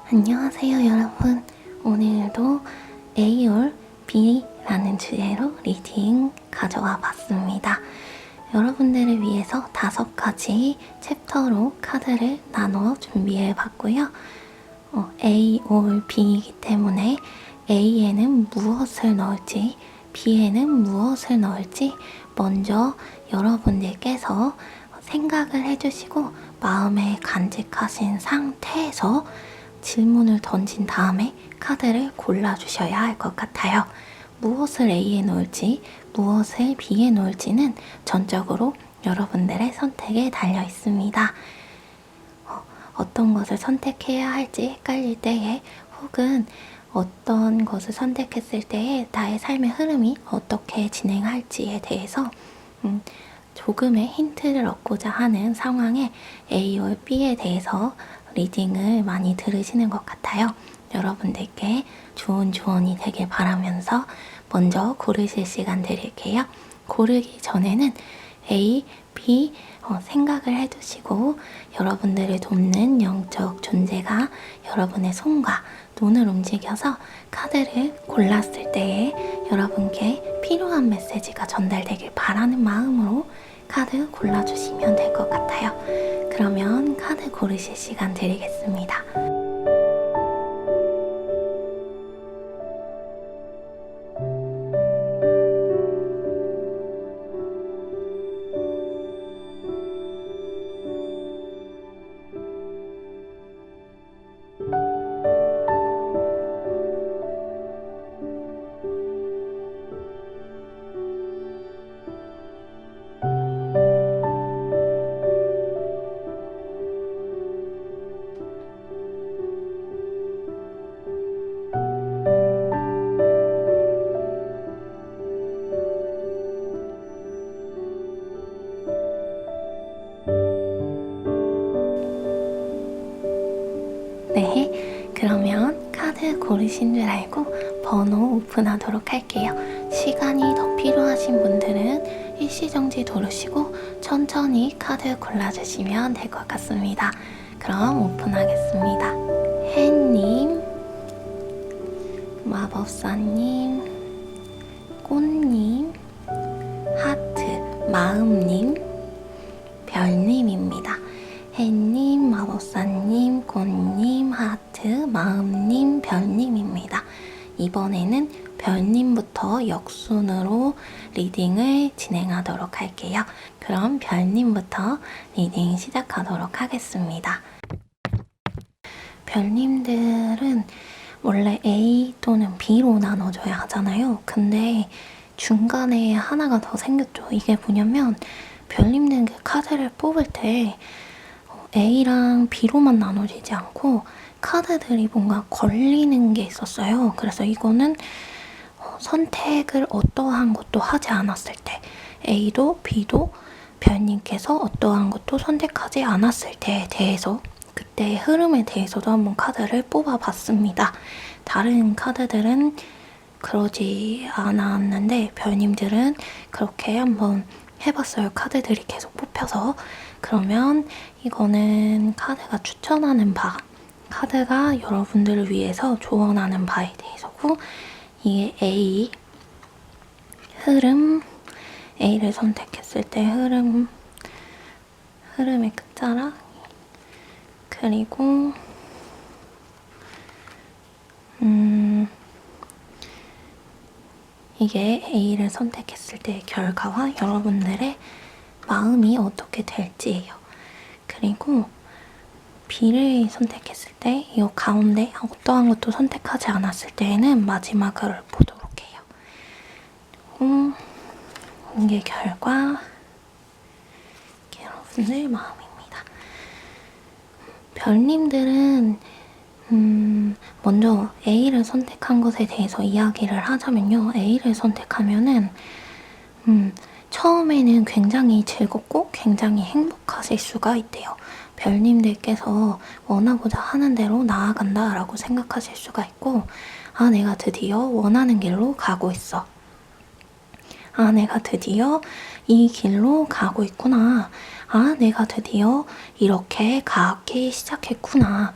안녕하세요 여러분. 오늘도 A or B라는 주제로 리딩 가져와 봤습니다. 여러분들을 위해서 5가지 챕터로 카드를 나눠 준비해 봤고요. A or B이기 때문에 A에는 무엇을 넣을지 B에는 무엇을 넣을지 먼저 여러분들께서 생각을 해주시고 마음에 간직하신 상태에서 질문을 던진 다음에 카드를 골라주셔야 할 것 같아요. 무엇을 A에 놓을지 무엇을 B에 놓을지는 전적으로 여러분들의 선택에 달려 있습니다. 어떤 것을 선택해야 할지 헷갈릴 때에 혹은 어떤 것을 선택했을 때에 나의 삶의 흐름이 어떻게 진행할지에 대해서 조금의 힌트를 얻고자 하는 상황에 A or B에 대해서 리딩을 많이 들으시는 것 같아요. 여러분들께 좋은 조언이 되길 바라면서 먼저 고르실 시간 드릴게요. 고르기 전에는 A, B 생각을 해두시고 여러분들을 돕는 영적 존재가 여러분의 손과 눈을 움직여서 카드를 골랐을 때에 여러분께 필요한 메시지가 전달되길 바라는 마음으로 카드 골라주시면 될 것 같아요. 그러면 카드 고르실 시간 드리겠습니다. 네, 그러면 카드 고르신 줄 알고 번호 오픈하도록 할게요. 시간이 더 필요하신 분들은 일시정지 누르시고 천천히 카드 골라주시면 될 것 같습니다. 그럼 오픈하겠습니다. 햇님, 마법사님, 꽃님, 하트, 마음님, 별님입니다. 햇님, 마법사님, 꽃님, 하트, 마음님, 별님입니다. 이번에는 별님부터 역순으로 리딩을 진행하도록 할게요. 그럼 별님부터 리딩 시작하도록 하겠습니다. 별님들은 원래 A 또는 B로 나눠줘야 하잖아요. 근데 중간에 하나가 더 생겼죠. 이게 뭐냐면 별님들 카드를 뽑을 때 A랑 B로만 나눠지지 않고 카드들이 뭔가 걸리는 게 있었어요. 그래서 이거는 선택을 어떠한 것도 하지 않았을 때 A도 B도 별님께서 어떠한 것도 선택하지 않았을 때에 대해서 그때의 흐름에 대해서도 한번 카드를 뽑아봤습니다. 다른 카드들은 그러지 않았는데 별님들은 그렇게 한번 해봤어요. 카드들이 계속 뽑혀서. 그러면 이거는 카드가 추천하는 바, 카드가 여러분들을 위해서 조언하는 바에 대해서고, 이게 A, 흐름, A를 선택했을 때 흐름의 끝자락, 그리고 이게 A를 선택했을 때의 결과와 여러분들의 마음이 어떻게 될지예요. 그리고 B를 선택했을 때 이 가운데 어떠한 것도 선택하지 않았을 때에는 마지막을 보도록 해요. 그리고 이게 결과, 이게 여러분들 마음입니다. 별님들은 먼저 A를 선택한 것에 대해서 이야기를 하자면요. A를 선택하면은 처음에는 굉장히 즐겁고 굉장히 행복하실 수가 있대요. 별님들께서 원하고자 하는 대로 나아간다 라고 생각하실 수가 있고, 아, 내가 드디어 원하는 길로 가고 있어. 아, 내가 드디어 이 길로 가고 있구나. 아, 내가 드디어 이렇게 가기 시작했구나.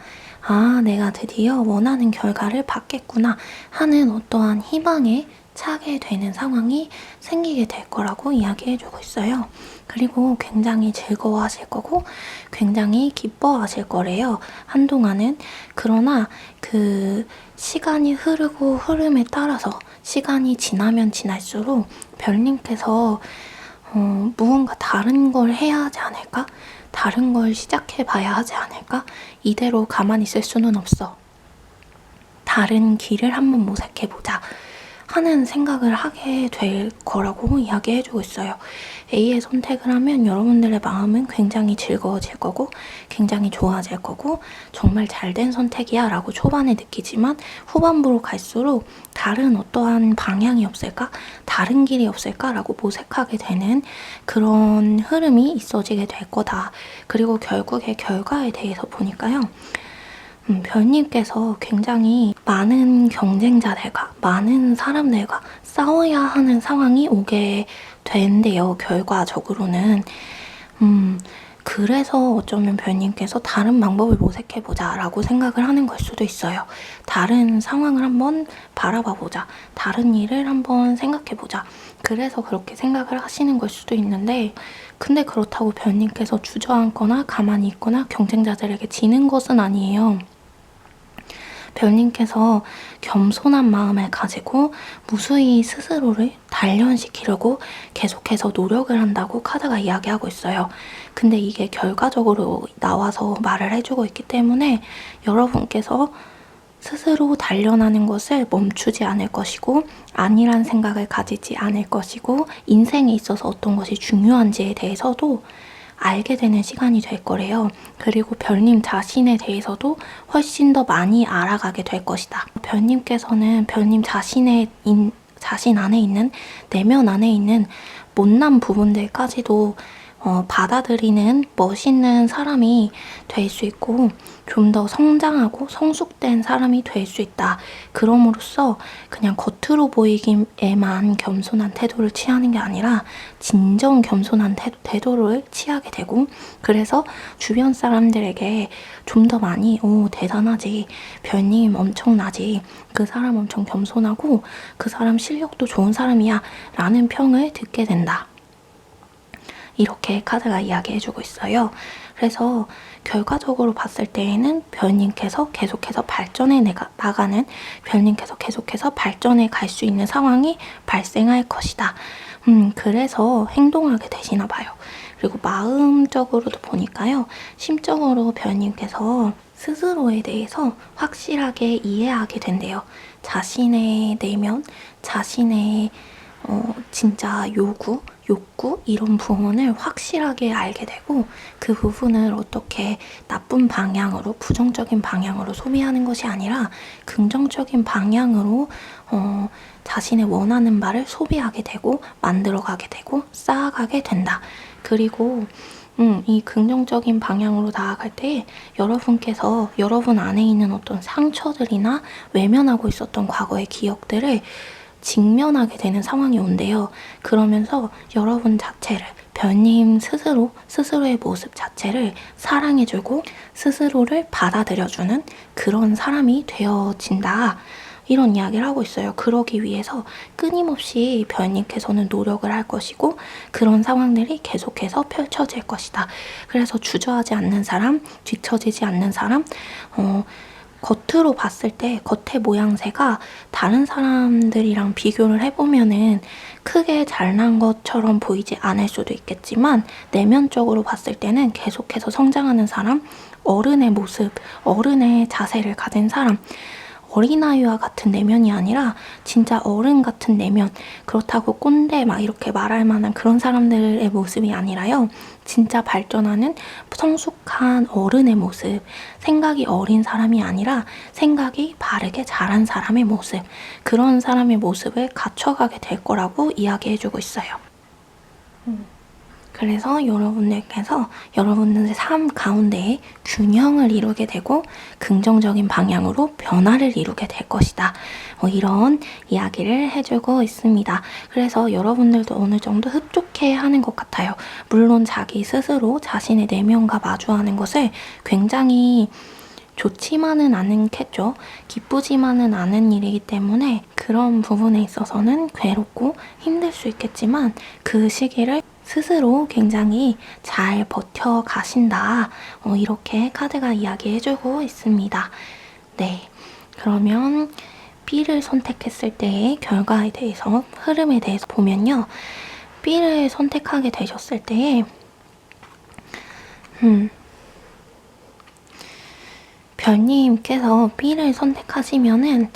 아, 내가 드디어 원하는 결과를 받겠구나 하는 어떠한 희망에 차게 되는 상황이 생기게 될 거라고 이야기해주고 있어요. 그리고 굉장히 즐거워하실 거고 굉장히 기뻐하실 거래요. 한동안은. 그러나 그 시간이 흐르고 흐름에 따라서 시간이 지나면 지날수록 별님께서 무언가 다른 걸 해야 하지 않을까? 다른 걸 시작해 봐야 하지 않을까? 이대로 가만히 있을 수는 없어. 다른 길을 한번 모색해보자 하는 생각을 하게 될 거라고 이야기해주고 있어요. A의 선택을 하면 여러분들의 마음은 굉장히 즐거워질 거고 굉장히 좋아질 거고 정말 잘된 선택이야 라고 초반에 느끼지만 후반부로 갈수록 다른 어떠한 방향이 없을까? 다른 길이 없을까? 라고 모색하게 되는 그런 흐름이 있어지게 될 거다. 그리고 결국에 결과에 대해서 보니까요. 별님께서 굉장히 많은 경쟁자들과 많은 사람들과 싸워야 하는 상황이 오게 된대요. 결과적으로는. 그래서 어쩌면 별님께서 다른 방법을 모색해보자 라고 생각을 하는 걸 수도 있어요. 다른 상황을 한번 바라봐보자. 다른 일을 한번 생각해보자. 그래서 그렇게 생각을 하시는 걸 수도 있는데 근데 그렇다고 별님께서 주저앉거나 가만히 있거나 경쟁자들에게 지는 것은 아니에요. 별님께서 겸손한 마음을 가지고 무수히 스스로를 단련시키려고 계속해서 노력을 한다고 카드가 이야기하고 있어요. 근데 이게 결과적으로 나와서 말을 해주고 있기 때문에 여러분께서 스스로 단련하는 것을 멈추지 않을 것이고 아니란 생각을 가지지 않을 것이고 인생에 있어서 어떤 것이 중요한지에 대해서도 알게 되는 시간이 될 거래요. 그리고 별님 자신에 대해서도 훨씬 더 많이 알아가게 될 것이다. 별님께서는 별님 자신 안에 있는 내면 안에 있는 못난 부분들까지도 받아들이는 멋있는 사람이 될 수 있고 좀 더 성장하고 성숙된 사람이 될 수 있다. 그럼으로써 그냥 겉으로 보이기에만 겸손한 태도를 취하는 게 아니라 진정 겸손한 태도를 취하게 되고 그래서 주변 사람들에게 좀 더 많이 대단하지. 별님 엄청나지. 그 사람 엄청 겸손하고 그 사람 실력도 좋은 사람이야 라는 평을 듣게 된다. 이렇게 카드가 이야기해주고 있어요. 그래서 결과적으로 봤을 때에는 별님께서 계속해서 발전해 나가는 별님께서 계속해서 발전해 갈 수 있는 상황이 발생할 것이다. 그래서 행동하게 되시나 봐요. 그리고 마음적으로도 보니까요. 심적으로 별님께서 스스로에 대해서 확실하게 이해하게 된대요. 자신의 내면, 자신의 진짜 욕구 이런 부분을 확실하게 알게 되고 그 부분을 어떻게 나쁜 방향으로 부정적인 방향으로 소비하는 것이 아니라 긍정적인 방향으로 자신의 원하는 바를 소비하게 되고 만들어가게 되고 쌓아가게 된다. 그리고 이 긍정적인 방향으로 나아갈 때 여러분께서 여러분 안에 있는 어떤 상처들이나 외면하고 있었던 과거의 기억들을 직면하게 되는 상황이 온대요. 그러면서 여러분 자체를 별님 스스로의 모습 자체를 사랑해주고 스스로를 받아들여주는 그런 사람이 되어진다. 이런 이야기를 하고 있어요. 그러기 위해서 끊임없이 별님께서는 노력을 할 것이고 그런 상황들이 계속해서 펼쳐질 것이다. 그래서 주저하지 않는 사람, 뒤처지지 않는 사람, 겉으로 봤을 때 겉의 모양새가 다른 사람들이랑 비교를 해보면은 크게 잘난 것처럼 보이지 않을 수도 있겠지만 내면적으로 봤을 때는 계속해서 성장하는 사람, 어른의 모습, 어른의 자세를 가진 사람, 어린아이와 같은 내면이 아니라 진짜 어른 같은 내면, 그렇다고 꼰대 막 이렇게 말할 만한 그런 사람들의 모습이 아니라요. 진짜 발전하는 성숙한 어른의 모습, 생각이 어린 사람이 아니라 생각이 바르게 자란 사람의 모습, 그런 사람의 모습을 갖춰가게 될 거라고 이야기해주고 있어요. 그래서 여러분들께서 여러분들의 삶 가운데에 균형을 이루게 되고 긍정적인 방향으로 변화를 이루게 될 것이다. 이런 이야기를 해주고 있습니다. 그래서 여러분들도 어느 정도 흡족해 하는 것 같아요. 물론 자기 스스로 자신의 내면과 마주하는 것을 굉장히 좋지만은 않겠죠. 기쁘지만은 않은 일이기 때문에 그런 부분에 있어서는 괴롭고 힘들 수 있겠지만 그 시기를 스스로 굉장히 잘 버텨가신다. 이렇게 카드가 이야기해주고 있습니다. 네, 그러면 B를 선택했을 때의 결과에 대해서, 흐름에 대해서 보면요. B를 선택하게 되셨을 때에 별님께서 B를 선택하시면은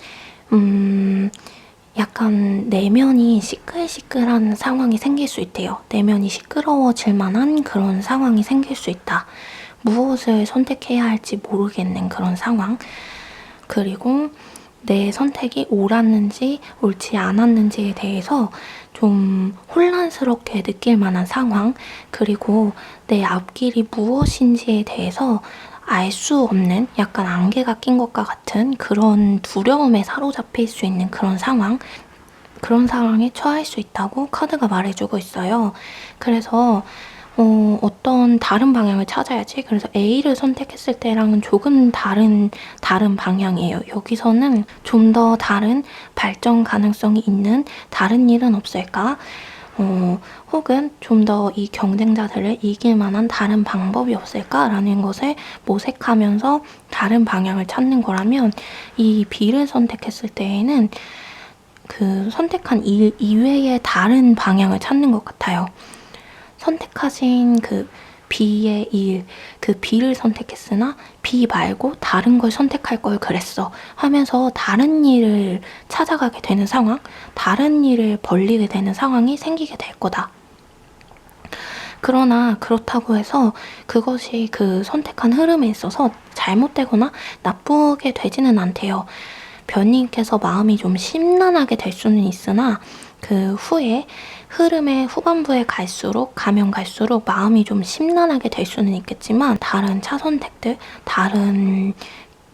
약간 내면이 시끌시끌한 상황이 생길 수 있대요. 내면이 시끄러워질 만한 그런 상황이 생길 수 있다. 무엇을 선택해야 할지 모르겠는 그런 상황. 그리고 내 선택이 옳았는지 옳지 않았는지에 대해서 좀 혼란스럽게 느낄 만한 상황. 그리고 내 앞길이 무엇인지에 대해서 알 수 없는 약간 안개가 낀 것과 같은 그런 두려움에 사로잡힐 수 있는 그런 상황, 그런 상황에 처할 수 있다고 카드가 말해주고 있어요. 그래서 어떤 다른 방향을 찾아야지. 그래서 A를 선택했을 때랑은 조금 다른 방향이에요. 여기서는 좀 더 다른 발전 가능성이 있는 다른 일은 없을까? 혹은 좀 더 이 경쟁자들을 이길 만한 다른 방법이 없을까라는 것을 모색하면서 다른 방향을 찾는 거라면, 이 B를 선택했을 때에는 그 선택한 일 이외의 다른 방향을 찾는 것 같아요. 선택하신 그 B의 일, 그 B를 선택했으나 B 말고 다른 걸 선택할 걸 그랬어 하면서 다른 일을 찾아가게 되는 상황, 다른 일을 벌리게 되는 상황이 생기게 될 거다. 그러나 그렇다고 해서 그것이 그 선택한 흐름에 있어서 잘못되거나 나쁘게 되지는 않대요. 변님께서 마음이 좀 심란하게 될 수는 있으나 그 후에 흐름의 후반부에 가면 갈수록 마음이 좀 심란하게 될 수는 있겠지만 다른 차선택들, 다른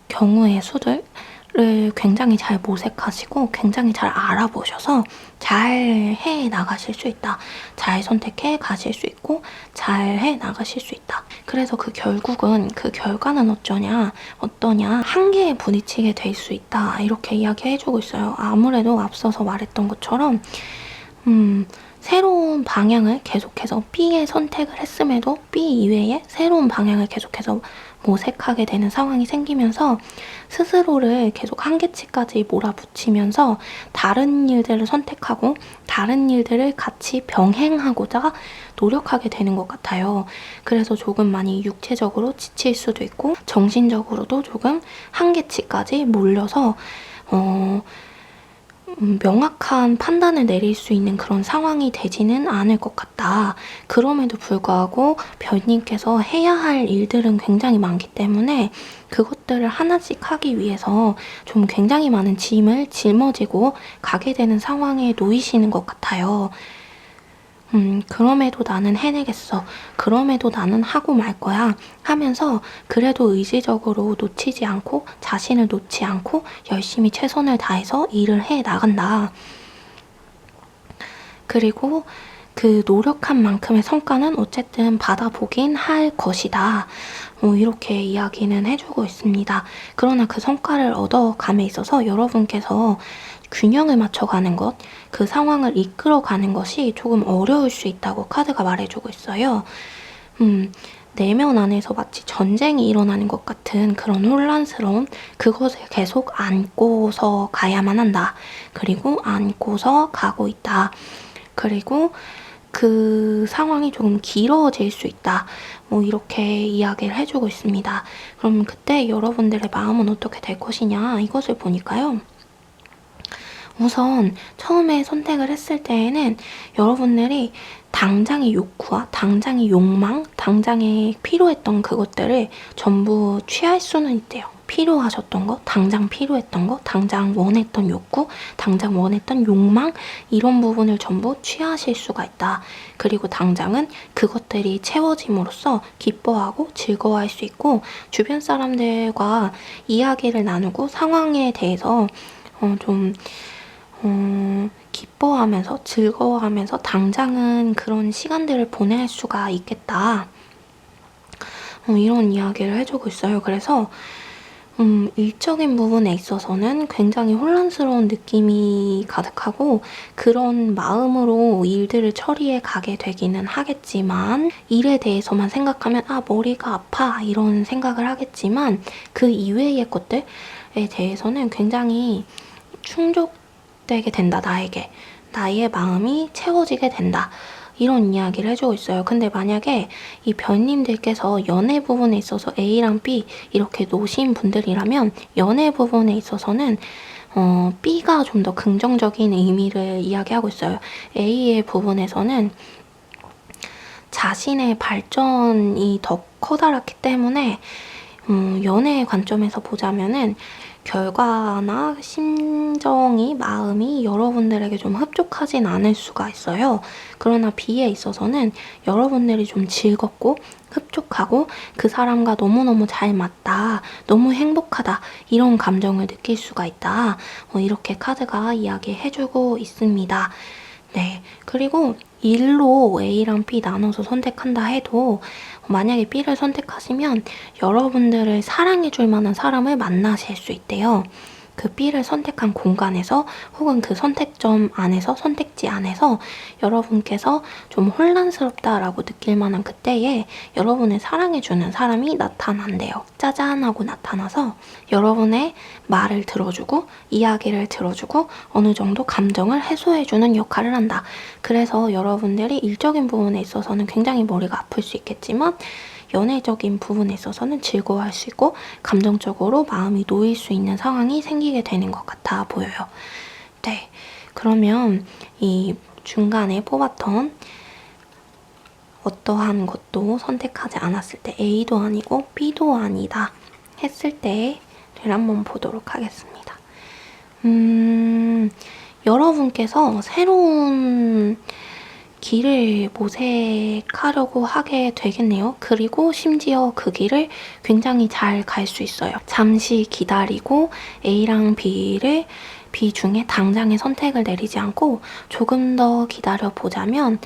경우의 수들을 굉장히 잘 모색하시고 굉장히 잘 알아보셔서 잘 해 나가실 수 있다. 잘 선택해 가실 수 있고 잘 해 나가실 수 있다. 그래서 그 결국은 그 결과는 어떠냐, 한계에 부딪히게 될 수 있다. 이렇게 이야기해주고 있어요. 아무래도 앞서서 말했던 것처럼 새로운 방향을 계속해서 B의 선택을 했음에도 B 이외에 새로운 방향을 계속해서 모색하게 되는 상황이 생기면서 스스로를 계속 한계치까지 몰아붙이면서 다른 일들을 선택하고 다른 일들을 같이 병행하고자 노력하게 되는 것 같아요. 그래서 조금 많이 육체적으로 지칠 수도 있고 정신적으로도 조금 한계치까지 몰려서 명확한 판단을 내릴 수 있는 그런 상황이 되지는 않을 것 같다. 그럼에도 불구하고 별님께서 해야 할 일들은 굉장히 많기 때문에 그것들을 하나씩 하기 위해서 좀 굉장히 많은 짐을 짊어지고 가게 되는 상황에 놓이시는 것 같아요. 그럼에도 나는 해내겠어. 그럼에도 나는 하고 말 거야. 하면서 그래도 의지적으로 놓치지 않고 자신을 놓지 않고 열심히 최선을 다해서 일을 해 나간다. 그리고 그 노력한 만큼의 성과는 어쨌든 받아보긴 할 것이다. 이렇게 이야기는 해주고 있습니다. 그러나 그 성과를 얻어감에 있어서 여러분께서 균형을 맞춰가는 것, 그 상황을 이끌어가는 것이 조금 어려울 수 있다고 카드가 말해주고 있어요. 내면 안에서 마치 전쟁이 일어나는 것 같은 그런 혼란스러움, 그것을 계속 안고서 가야만 한다. 그리고 안고서 가고 있다. 그리고 그 상황이 조금 길어질 수 있다. 이렇게 이야기를 해주고 있습니다. 그럼 그때 여러분들의 마음은 어떻게 될 것이냐, 이것을 보니까요. 우선 처음에 선택을 했을 때에는 여러분들이 당장의 욕구와 당장의 욕망, 당장에 필요했던 그것들을 전부 취할 수는 있대요. 필요하셨던 거, 당장 필요했던 거, 당장 원했던 욕구, 당장 원했던 욕망, 이런 부분을 전부 취하실 수가 있다. 그리고 당장은 그것들이 채워짐으로써 기뻐하고 즐거워할 수 있고 주변 사람들과 이야기를 나누고 상황에 대해서 기뻐하면서 즐거워하면서 당장은 그런 시간들을 보낼 수가 있겠다. 이런 이야기를 해주고 있어요. 그래서 일적인 부분에 있어서는 굉장히 혼란스러운 느낌이 가득하고 그런 마음으로 일들을 처리해 가게 되기는 하겠지만 일에 대해서만 생각하면 머리가 아파 이런 생각을 하겠지만 그 이외의 것들에 대해서는 굉장히 충족되게 된다, 나에게. 나의 마음이 채워지게 된다. 이런 이야기를 해주고 있어요. 근데 만약에 이 변님들께서 연애 부분에 있어서 A랑 B 이렇게 놓으신 분들이라면 연애 부분에 있어서는 B가 좀 더 긍정적인 의미를 이야기하고 있어요. A의 부분에서는 자신의 발전이 더 커다랗기 때문에 연애의 관점에서 보자면은 결과나 심정이, 마음이 여러분들에게 좀 흡족하진 않을 수가 있어요. 그러나 B에 있어서는 여러분들이 좀 즐겁고 흡족하고 그 사람과 너무너무 잘 맞다, 너무 행복하다 이런 감정을 느낄 수가 있다. 이렇게 카드가 이야기해주고 있습니다. 네, 그리고 일로 A랑 B 나눠서 선택한다 해도 만약에 B를 선택하시면 여러분들을 사랑해줄 만한 사람을 만나실 수 있대요. 그 B를 선택한 공간에서 혹은 그 선택점 안에서, 선택지 안에서 여러분께서 좀 혼란스럽다라고 느낄 만한 그때에 여러분을 사랑해주는 사람이 나타난대요. 짜잔 하고 나타나서 여러분의 말을 들어주고 이야기를 들어주고 어느 정도 감정을 해소해주는 역할을 한다. 그래서 여러분들이 일적인 부분에 있어서는 굉장히 머리가 아플 수 있겠지만 연애적인 부분에 있어서는 즐거워할 수 있고 감정적으로 마음이 놓일 수 있는 상황이 생기게 되는 것 같아 보여요. 네, 그러면 이 중간에 뽑았던 어떠한 것도 선택하지 않았을 때 A도 아니고 B도 아니다 했을 때를 한번 보도록 하겠습니다. 여러분께서 새로운 길을 모색하려고 하게 되겠네요. 그리고 심지어 그 길을 굉장히 잘 갈 수 있어요. 잠시 기다리고 A랑 B 중에 당장의 선택을 내리지 않고 조금 더 기다려보자면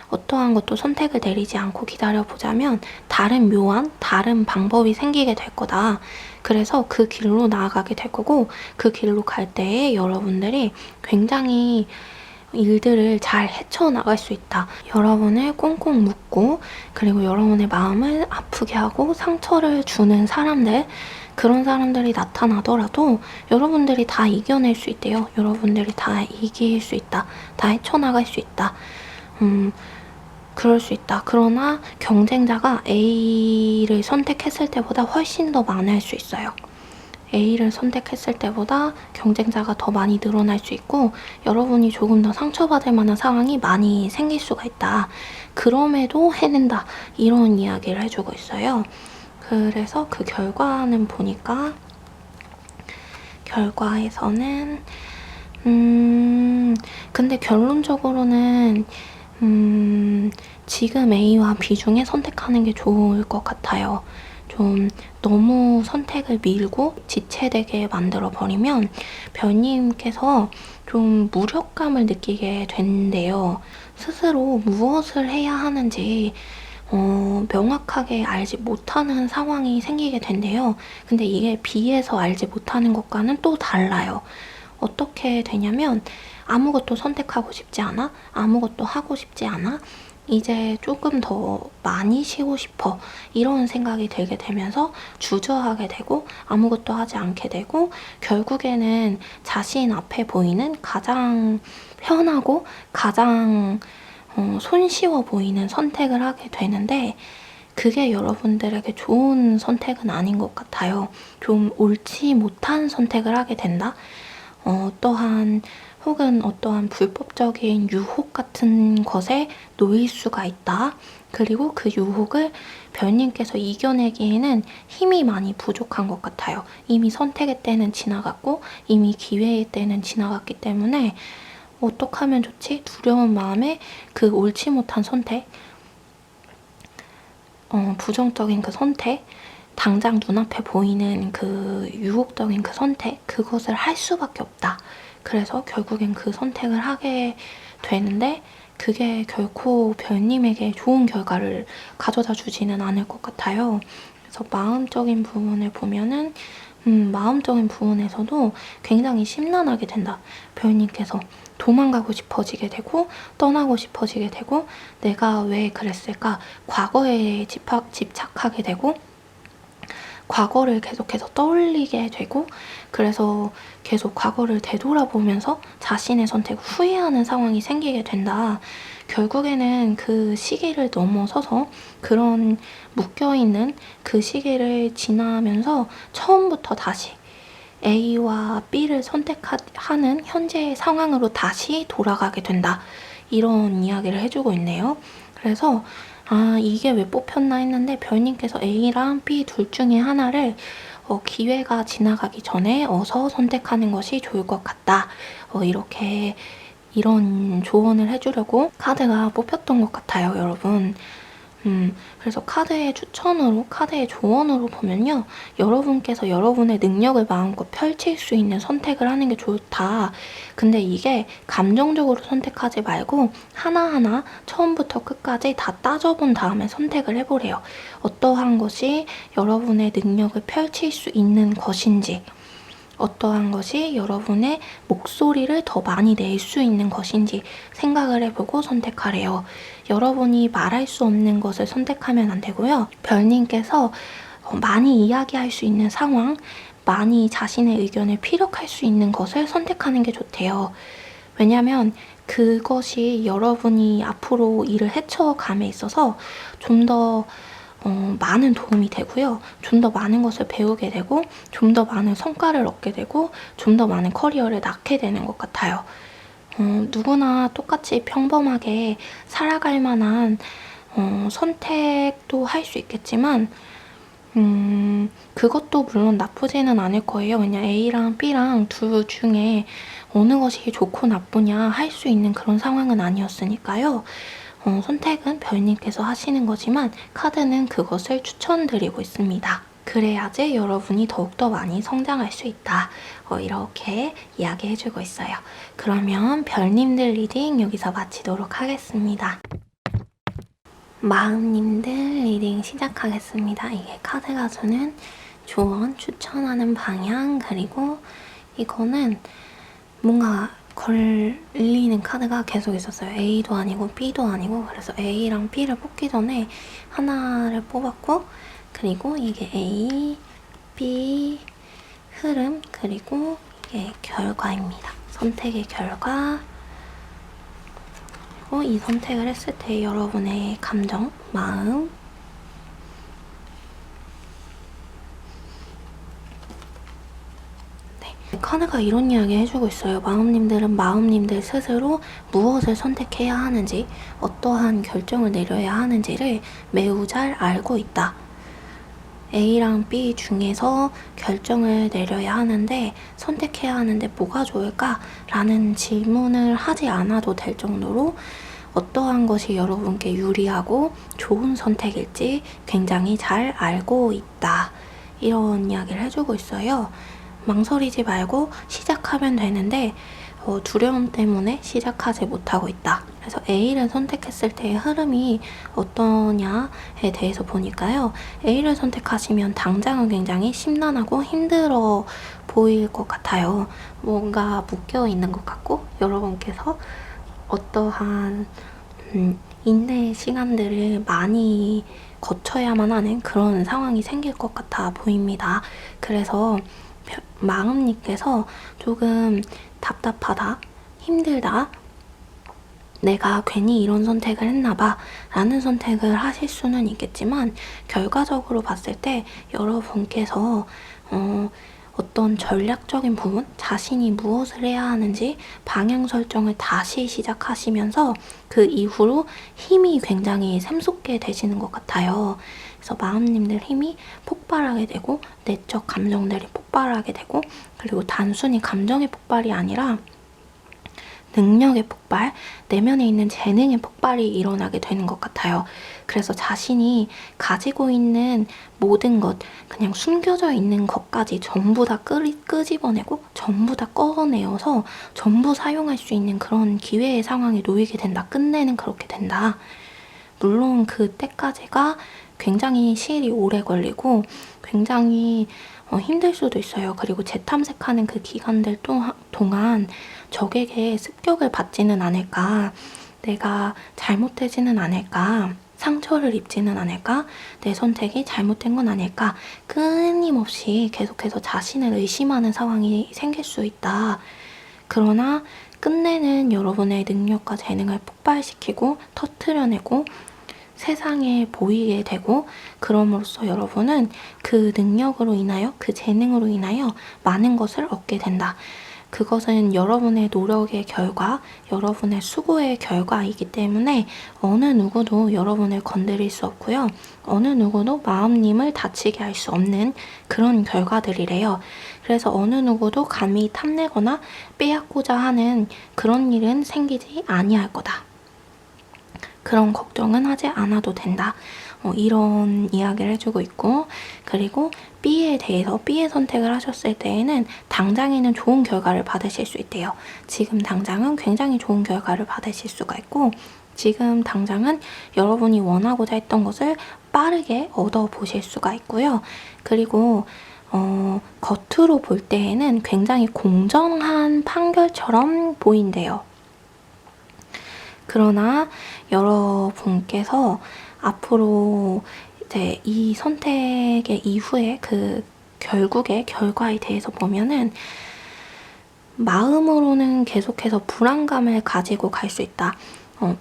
어떠한 것도 선택을 내리지 않고 기다려보자면 다른 묘한 다른 방법이 생기게 될 거다. 그래서 그 길로 나아가게 될 거고 그 길로 갈 때에 여러분들이 굉장히 일들을 잘 헤쳐나갈 수 있다. 여러분을 꽁꽁 묶고 그리고 여러분의 마음을 아프게 하고 상처를 주는 사람들, 그런 사람들이 나타나더라도 여러분들이 다 이겨낼 수 있대요. 여러분들이 다 이길 수 있다. 다 헤쳐나갈 수 있다. 그럴 수 있다. 그러나 경쟁자가 A를 선택했을 때보다 훨씬 더 많을 수 있어요. A를 선택했을 때보다 경쟁자가 더 많이 늘어날 수 있고 여러분이 조금 더 상처받을 만한 상황이 많이 생길 수가 있다. 그럼에도 해낸다. 이런 이야기를 해주고 있어요. 그래서 그 결과는 보니까 결과에서는 근데 결론적으로는 지금 A와 B 중에 선택하는 게 좋을 것 같아요. 좀 너무 선택을 밀고 지체되게 만들어버리면 별님께서 좀 무력감을 느끼게 된대요. 스스로 무엇을 해야 하는지 명확하게 알지 못하는 상황이 생기게 된대요. 근데 이게 B에서 알지 못하는 것과는 또 달라요. 어떻게 되냐면 아무것도 선택하고 싶지 않아? 아무것도 하고 싶지 않아? 이제 조금 더 많이 쉬고 싶어 이런 생각이 들게 되면서 주저하게 되고 아무것도 하지 않게 되고 결국에는 자신 앞에 보이는 가장 편하고 가장 손쉬워 보이는 선택을 하게 되는데 그게 여러분들에게 좋은 선택은 아닌 것 같아요. 좀 옳지 못한 선택을 하게 된다? 혹은 어떠한 불법적인 유혹 같은 것에 놓일 수가 있다. 그리고 그 유혹을 별님께서 이겨내기에는 힘이 많이 부족한 것 같아요. 이미 선택의 때는 지나갔고 이미 기회의 때는 지나갔기 때문에 어떡하면 좋지? 두려운 마음에 그 옳지 못한 선택, 부정적인 그 선택, 당장 눈앞에 보이는 그 유혹적인 그 선택, 그것을 할 수밖에 없다. 그래서 결국엔 그 선택을 하게 되는데 그게 결코 별님에게 좋은 결과를 가져다 주지는 않을 것 같아요. 그래서 마음적인 부분을 보면은 마음적인 부분에서도 굉장히 심란하게 된다. 별님께서 도망가고 싶어지게 되고 떠나고 싶어지게 되고 내가 왜 그랬을까? 과거에 집착하게 되고 과거를 계속해서 떠올리게 되고 그래서 계속 과거를 되돌아보면서 자신의 선택 후회하는 상황이 생기게 된다. 결국에는 그 시기를 넘어서서 그런 묶여있는 그 시기를 지나면서 처음부터 다시 A와 B를 선택하는 현재의 상황으로 다시 돌아가게 된다. 이런 이야기를 해주고 있네요. 그래서 이게 왜 뽑혔나 했는데 별님께서 A랑 B 둘 중에 하나를 기회가 지나가기 전에 어서 선택하는 것이 좋을 것 같다. 이렇게 이런 조언을 해주려고 카드가 뽑혔던 것 같아요, 여러분. 그래서 카드의 추천으로, 카드의 조언으로 보면요. 여러분께서 여러분의 능력을 마음껏 펼칠 수 있는 선택을 하는 게 좋다. 근데 이게 감정적으로 선택하지 말고 하나하나 처음부터 끝까지 다 따져본 다음에 선택을 해보래요. 어떠한 것이 여러분의 능력을 펼칠 수 있는 것인지, 어떠한 것이 여러분의 목소리를 더 많이 낼 수 있는 것인지 생각을 해보고 선택하래요. 여러분이 말할 수 없는 것을 선택하면 안 되고요. 별님께서 많이 이야기할 수 있는 상황, 많이 자신의 의견을 피력할 수 있는 것을 선택하는 게 좋대요. 왜냐면 그것이 여러분이 앞으로 일을 헤쳐감에 있어서 좀 더 많은 도움이 되고요. 좀 더 많은 것을 배우게 되고 좀 더 많은 성과를 얻게 되고 좀 더 많은 커리어를 낳게 되는 것 같아요. 누구나 똑같이 평범하게 살아갈 만한 선택도 할 수 있겠지만 그것도 물론 나쁘지는 않을 거예요. 그냥 A랑 B랑 둘 중에 어느 것이 좋고 나쁘냐 할 수 있는 그런 상황은 아니었으니까요. 선택은 별님께서 하시는 거지만 카드는 그것을 추천드리고 있습니다. 그래야지 여러분이 더욱더 많이 성장할 수 있다. 이렇게 이야기해주고 있어요. 그러면 별님들 리딩 여기서 마치도록 하겠습니다. 마음님들 리딩 시작하겠습니다. 이게 카드가 주는 조언, 추천하는 방향, 그리고 이거는 뭔가 걸리는 카드가 계속 있었어요. A도 아니고 B도 아니고. 그래서 A랑 B를 뽑기 전에 하나를 뽑았고, 그리고 이게 A, B 흐름, 그리고 이게 결과입니다. 선택의 결과. 그리고 이 선택을 했을 때 여러분의 감정, 마음, 카드가 이런 이야기 해주고 있어요. 마음님들은 마음님들 스스로 무엇을 선택해야 하는지, 어떠한 결정을 내려야 하는지를 매우 잘 알고 있다. A랑 B 중에서 결정을 내려야 하는데 선택해야 하는데 뭐가 좋을까? 라는 질문을 하지 않아도 될 정도로 어떠한 것이 여러분께 유리하고 좋은 선택일지 굉장히 잘 알고 있다. 이런 이야기를 해주고 있어요. 망설이지 말고 시작하면 되는데 두려움 때문에 시작하지 못하고 있다. 그래서 A를 선택했을 때의 흐름이 어떠냐에 대해서 보니까요. A를 선택하시면 당장은 굉장히 심란하고 힘들어 보일 것 같아요. 뭔가 묶여있는 것 같고 여러분께서 어떠한 인내의 시간들을 많이 거쳐야만 하는 그런 상황이 생길 것 같아 보입니다. 그래서 마음님께서 조금 답답하다, 힘들다, 내가 괜히 이런 선택을 했나봐 라는 선택을 하실 수는 있겠지만 결과적으로 봤을 때 여러분께서 어떤 전략적인 부분, 자신이 무엇을 해야 하는지 방향 설정을 다시 시작하시면서 그 이후로 힘이 굉장히 샘솟게 되시는 것 같아요. 그래서 마음님들 힘이 폭발하게 되고 내적 감정들이 폭발하게 되고 그리고 단순히 감정의 폭발이 아니라 능력의 폭발, 내면에 있는 재능의 폭발이 일어나게 되는 것 같아요. 그래서 자신이 가지고 있는 모든 것, 그냥 숨겨져 있는 것까지 전부 다 끄집어내고 전부 다 꺼내어서 전부 사용할 수 있는 그런 기회의 상황에 놓이게 된다. 끝내는 그렇게 된다. 물론 그때까지가 굉장히 시일이 오래 걸리고 굉장히 힘들 수도 있어요. 그리고 재탐색하는 그 기간들 동안 적에게 습격을 받지는 않을까, 내가 잘못되지는 않을까, 상처를 입지는 않을까, 내 선택이 잘못된 건 아닐까, 끊임없이 계속해서 자신을 의심하는 상황이 생길 수 있다. 그러나 끝내는 여러분의 능력과 재능을 폭발시키고 터트려내고 세상에 보이게 되고, 그럼으로써 여러분은 그 능력으로 인하여, 그 재능으로 인하여 많은 것을 얻게 된다. 그것은 여러분의 노력의 결과, 여러분의 수고의 결과이기 때문에 어느 누구도 여러분을 건드릴 수 없고요. 어느 누구도 마음님을 다치게 할 수 없는 그런 결과들이래요. 그래서 어느 누구도 감히 탐내거나 빼앗고자 하는 그런 일은 생기지 아니할 거다. 그런 걱정은 하지 않아도 된다. 이런 이야기를 해주고 있고, 그리고 B에 대해서 B의 선택을 하셨을 때에는 당장에는 좋은 결과를 받으실 수 있대요. 지금 당장은 굉장히 좋은 결과를 받으실 수가 있고, 지금 당장은 여러분이 원하고자 했던 것을 빠르게 얻어보실 수가 있고요. 그리고 겉으로 볼 때에는 굉장히 공정한 판결처럼 보인대요. 그러나 여러분께서 앞으로 이제 이 선택의 이후에 그 결국의 결과에 대해서 보면은 마음으로는 계속해서 불안감을 가지고 갈 수 있다.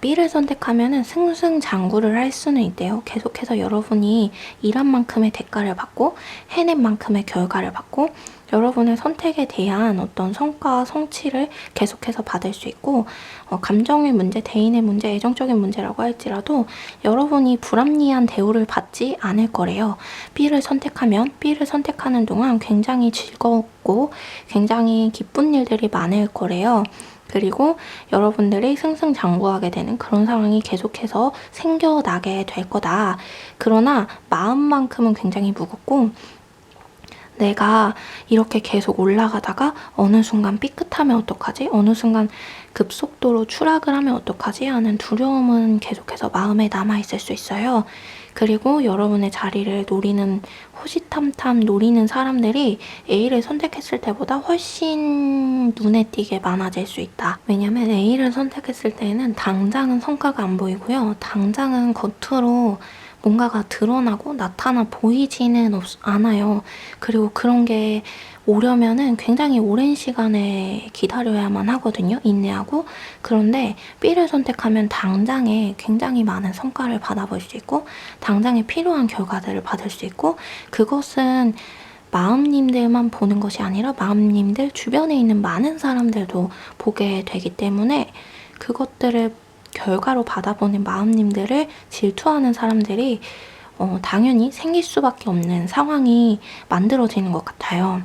B를 선택하면은 승승장구를 할 수는 있대요. 계속해서 여러분이 일한 만큼의 대가를 받고 해낸 만큼의 결과를 받고 여러분의 선택에 대한 어떤 성과, 성취를 계속해서 받을 수 있고, 감정의 문제, 대인의 문제, 애정적인 문제라고 할지라도 여러분이 불합리한 대우를 받지 않을 거래요. B를 선택하면 B를 선택하는 동안 굉장히 즐겁고 굉장히 기쁜 일들이 많을 거래요. 그리고 여러분들이 승승장구하게 되는 그런 상황이 계속해서 생겨나게 될 거다. 그러나 마음만큼은 굉장히 무겁고, 내가 이렇게 계속 올라가다가 어느 순간 삐끗하면 어떡하지? 어느 순간 급속도로 추락을 하면 어떡하지? 하는 두려움은 계속해서 마음에 남아있을 수 있어요. 그리고 여러분의 자리를 노리는, 호시탐탐 노리는 사람들이 A를 선택했을 때보다 훨씬 눈에 띄게 많아질 수 있다. 왜냐면 A를 선택했을 때는 당장은 성과가 안 보이고요. 당장은 겉으로 뭔가가 드러나고 나타나 보이지는 않아요. 그리고 그런 게 오려면은 굉장히 오랜 시간을 기다려야만 하거든요. 인내하고. 그런데 B를 선택하면 당장에 굉장히 많은 성과를 받아볼 수 있고 당장에 필요한 결과들을 받을 수 있고, 그것은 마음님들만 보는 것이 아니라 마음님들 주변에 있는 많은 사람들도 보게 되기 때문에 그것들을 결과로 받아보는 마음님들을 질투하는 사람들이 당연히 생길 수밖에 없는 상황이 만들어지는 것 같아요.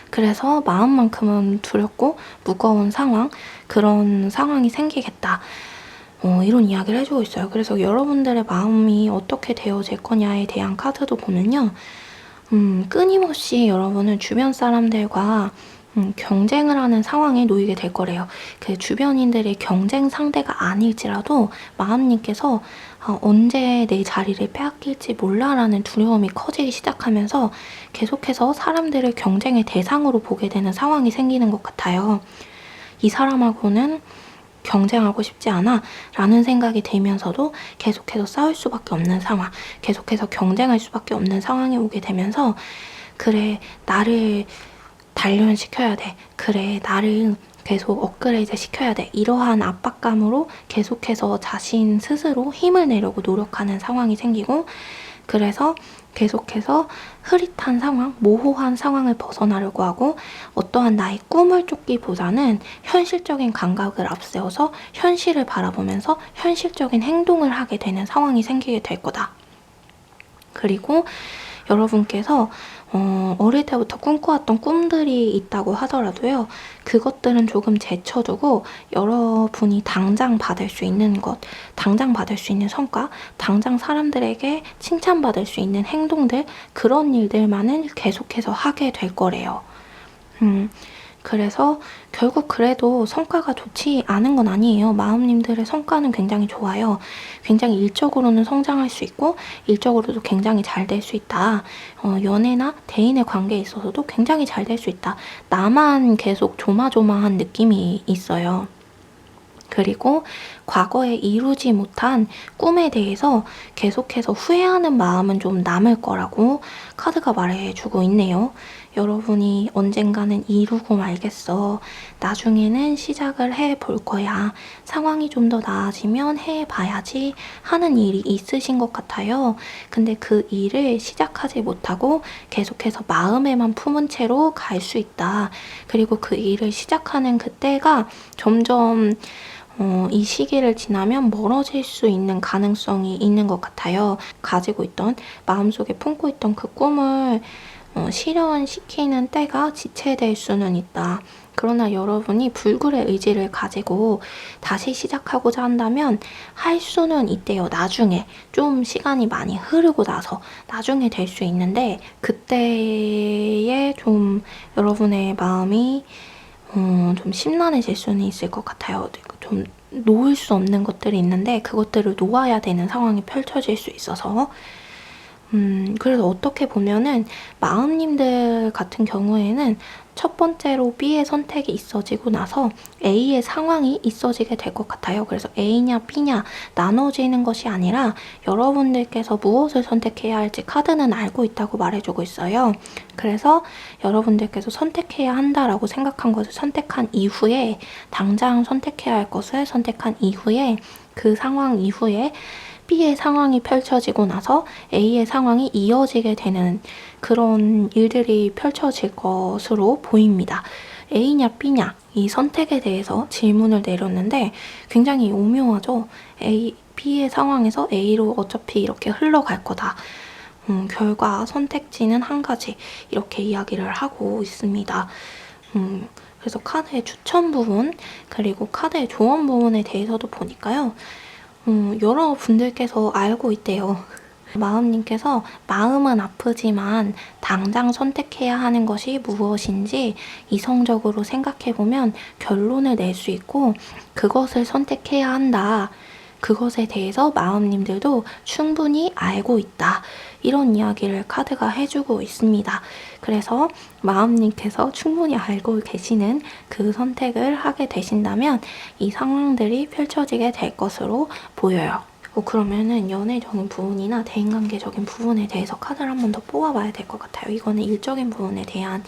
그래서 마음만큼은 두렵고 무거운 상황, 그런 상황이 생기겠다. 이런 이야기를 해주고 있어요. 그래서 여러분들의 마음이 어떻게 되어질 거냐에 대한 카드도 보면요. 끊임없이 여러분은 주변 사람들과 경쟁을 하는 상황에 놓이게 될 거래요. 그 주변인들의 경쟁 상대가 아닐지라도 마음님께서 언제 내 자리를 빼앗길지 몰라라는 두려움이 커지기 시작하면서 계속해서 사람들을 경쟁의 대상으로 보게 되는 상황이 생기는 것 같아요. 이 사람하고는 경쟁하고 싶지 않아 라는 생각이 들면서도 계속해서 싸울 수밖에 없는 상황, 계속해서 경쟁할 수밖에 없는 상황이 오게 되면서, 그래, 나를 단련시켜야 돼. 그래, 나를 계속 업그레이드 시켜야 돼. 이러한 압박감으로 계속해서 자신 스스로 힘을 내려고 노력하는 상황이 생기고, 그래서 계속해서 흐릿한 상황, 모호한 상황을 벗어나려고 하고 어떠한 나의 꿈을 쫓기보다는 현실적인 감각을 앞세워서 현실을 바라보면서 현실적인 행동을 하게 되는 상황이 생기게 될 거다. 그리고 여러분께서 어릴 때부터 꿈꿔왔던 꿈들이 있다고 하더라도요. 그것들은 조금 제쳐두고 여러분이 당장 받을 수 있는 것, 당장 받을 수 있는 성과, 당장 사람들에게 칭찬받을 수 있는 행동들, 그런 일들만은 계속해서 하게 될 거래요. 그래서 결국 그래도 성과가 좋지 않은 건 아니에요. 마음님들의 성과는 굉장히 좋아요. 굉장히 일적으로는 성장할 수 있고 일적으로도 굉장히 잘 될 수 있다. 연애나 대인의 관계에 있어서도 굉장히 잘 될 수 있다. 나만 계속 조마조마한 느낌이 있어요. 그리고 과거에 이루지 못한 꿈에 대해서 계속해서 후회하는 마음은 좀 남을 거라고 카드가 말해주고 있네요. 여러분이 언젠가는 이루고 말겠어. 나중에는 시작을 해볼 거야. 상황이 좀 더 나아지면 해봐야지 하는 일이 있으신 것 같아요. 근데 그 일을 시작하지 못하고 계속해서 마음에만 품은 채로 갈 수 있다. 그리고 그 일을 시작하는 그때가 점점 이 시기를 지나면 멀어질 수 있는 가능성이 있는 것 같아요. 가지고 있던, 마음속에 품고 있던 그 꿈을 실현시키는 때가 지체될 수는 있다. 그러나 여러분이 불굴의 의지를 가지고 다시 시작하고자 한다면 할 수는 있대요. 나중에 좀 시간이 많이 흐르고 나서 나중에 될 수 있는데 그때에 좀 여러분의 마음이 좀 심란해질 수는 있을 것 같아요. 좀 놓을 수 없는 것들이 있는데 그것들을 놓아야 되는 상황이 펼쳐질 수 있어서 그래서 어떻게 보면은 마음님들 같은 경우에는 첫 번째로 B의 선택이 있어지고 나서 A의 상황이 있어지게 될 것 같아요. 그래서 A냐 B냐 나눠지는 것이 아니라 여러분들께서 무엇을 선택해야 할지 카드는 알고 있다고 말해주고 있어요. 그래서 여러분들께서 선택해야 한다라고 생각한 것을 선택한 이후에 당장 선택해야 할 것을 선택한 이후에 그 상황 이후에 B의 상황이 펼쳐지고 나서 A의 상황이 이어지게 되는 그런 일들이 펼쳐질 것으로 보입니다. A냐 B냐 이 선택에 대해서 질문을 내렸는데 굉장히 오묘하죠. B의 상황에서 A로 어차피 이렇게 흘러갈 거다. 결과 선택지는 한 가지 이렇게 이야기를 하고 있습니다. 그래서 카드의 추천 부분 그리고 카드의 조언 부분에 대해서도 보니까요. 여러분들께서 알고 있대요. 마음님께서 마음은 아프지만 당장 선택해야 하는 것이 무엇인지 이성적으로 생각해보면 결론을 낼 수 있고 그것을 선택해야 한다. 그것에 대해서 마음님들도 충분히 알고 있다. 이런 이야기를 카드가 해주고 있습니다. 그래서 마음님께서 충분히 알고 계시는 그 선택을 하게 되신다면 이 상황들이 펼쳐지게 될 것으로 보여요. 그러면은 연애적인 부분이나 대인관계적인 부분에 대해서 카드를 한 번 더 뽑아봐야 될 것 같아요. 이거는 일적인 부분에 대한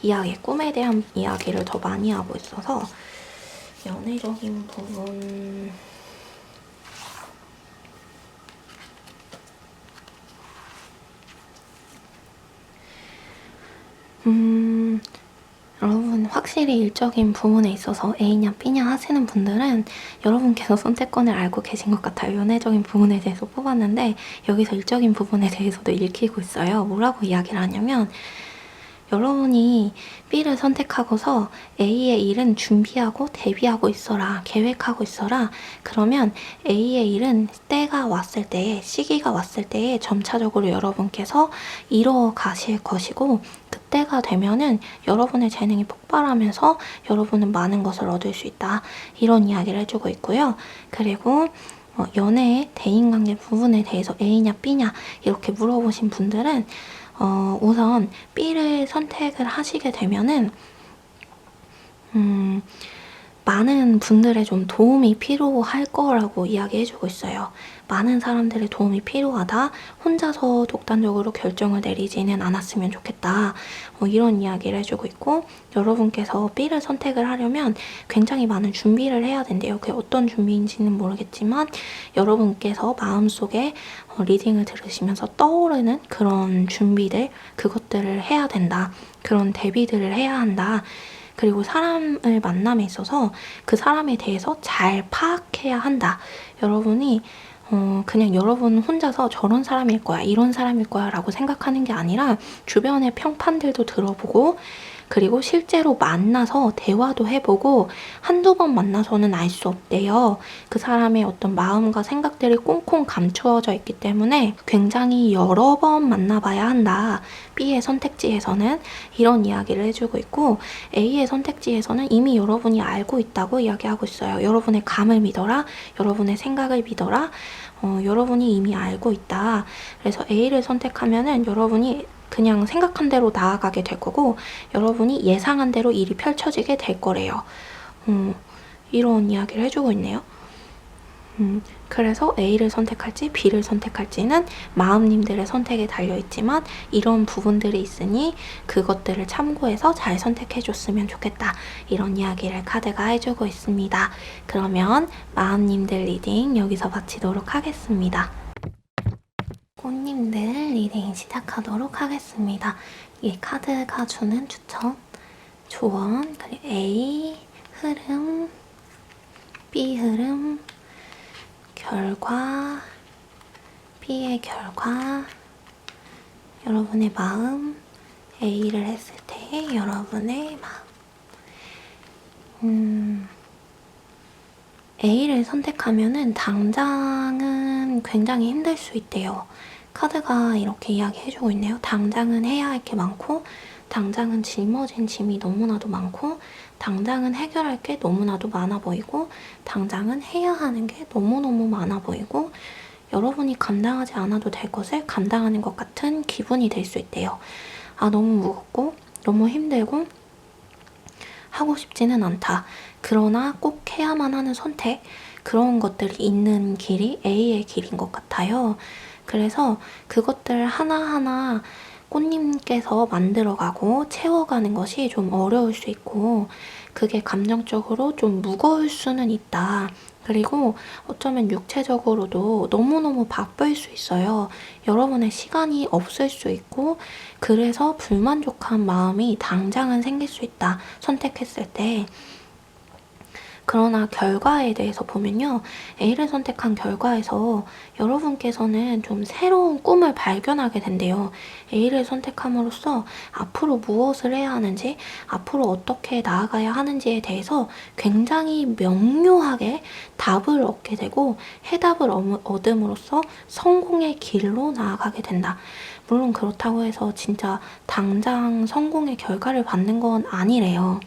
이야기, 꿈에 대한 이야기를 더 많이 하고 있어서 연애적인 부분... 여러분 확실히 일적인 부분에 있어서 A냐 B냐 하시는 분들은 여러분께서 선택권을 알고 계신 것 같아요. 연애적인 부분에 대해서 뽑았는데 여기서 일적인 부분에 대해서도 읽히고 있어요. 뭐라고 이야기를 하냐면 여러분이 B를 선택하고서 A의 일은 준비하고 대비하고 있어라. 계획하고 있어라. 그러면 A의 일은 때가 왔을 때에, 시기가 왔을 때에 점차적으로 여러분께서 이뤄 가실 것이고 그때가 되면은 여러분의 재능이 폭발하면서 여러분은 많은 것을 얻을 수 있다. 이런 이야기를 해주고 있고요. 그리고 연애의 대인관계 부분에 대해서 A냐 B냐 이렇게 물어보신 분들은 우선 B를 선택을 하시게 되면은 많은 분들의 좀 도움이 필요할 거라고 이야기해주고 있어요. 많은 사람들의 도움이 필요하다. 혼자서 독단적으로 결정을 내리지는 않았으면 좋겠다. 이런 이야기를 해주고 있고 여러분께서 B를 선택을 하려면 굉장히 많은 준비를 해야 된대요. 그게 어떤 준비인지는 모르겠지만 여러분께서 마음속에 리딩을 들으시면서 떠오르는 그런 준비들, 그것들을 해야 된다. 그런 대비들을 해야 한다. 그리고 사람을 만남에 있어서 그 사람에 대해서 잘 파악해야 한다. 여러분이 그냥 여러분 혼자서 저런 사람일 거야, 이런 사람일 거야 라고 생각하는 게 아니라 주변의 평판들도 들어보고 그리고 실제로 만나서 대화도 해보고 한두 번 만나서는 알 수 없대요. 그 사람의 어떤 마음과 생각들이 꽁꽁 감추어져 있기 때문에 굉장히 여러 번 만나봐야 한다. B의 선택지에서는 이런 이야기를 해주고 있고, A의 선택지에서는 이미 여러분이 알고 있다고 이야기하고 있어요. 여러분의 감을 믿어라. 여러분의 생각을 믿어라. 여러분이 이미 알고 있다. 그래서 A를 선택하면은 여러분이 그냥 생각한 대로 나아가게 될 거고, 여러분이 예상한 대로 일이 펼쳐지게 될 거래요. 이런 이야기를 해주고 있네요. 그래서 A를 선택할지 B를 선택할지는 마음님들의 선택에 달려있지만 이런 부분들이 있으니 그것들을 참고해서 잘 선택해줬으면 좋겠다. 이런 이야기를 카드가 해주고 있습니다. 그러면 마음님들 리딩 여기서 마치도록 하겠습니다. 꽃님들 리딩 시작하도록 하겠습니다. 이 카드가 주는 추천, 조언, 그리고 A 흐름, B 흐름, 결과, B의 결과, 여러분의 마음, A를 했을 때 여러분의 마음. A를 선택하면은 당장은 굉장히 힘들 수 있대요. 카드가 이렇게 이야기해주고 있네요. 당장은 해야 할 게 많고, 당장은 짊어진 짐이 너무나도 많고, 당장은 해결할 게 너무나도 많아 보이고, 당장은 해야 하는 게 너무너무 많아 보이고, 여러분이 감당하지 않아도 될 것을 감당하는 것 같은 기분이 될 수 있대요. 너무 무겁고, 너무 힘들고, 하고 싶지는 않다. 그러나 꼭 해야만 하는 선택, 그런 것들이 있는 길이 A의 길인 것 같아요. 그래서 그것들 하나하나 꽃님께서 만들어가고 채워가는 것이 좀 어려울 수 있고, 그게 감정적으로 좀 무거울 수는 있다. 그리고 어쩌면 육체적으로도 너무너무 바쁠 수 있어요. 여러분의 시간이 없을 수 있고, 그래서 불만족한 마음이 당장은 생길 수 있다. 선택했을 때. 그러나 결과에 대해서 보면요. A를 선택한 결과에서 여러분께서는 좀 새로운 꿈을 발견하게 된대요. A를 선택함으로써 앞으로 무엇을 해야 하는지, 앞으로 어떻게 나아가야 하는지에 대해서 굉장히 명료하게 답을 얻게 되고 해답을 얻음으로써 성공의 길로 나아가게 된다. 물론 그렇다고 해서 진짜 당장 성공의 결과를 받는 건 아니래요.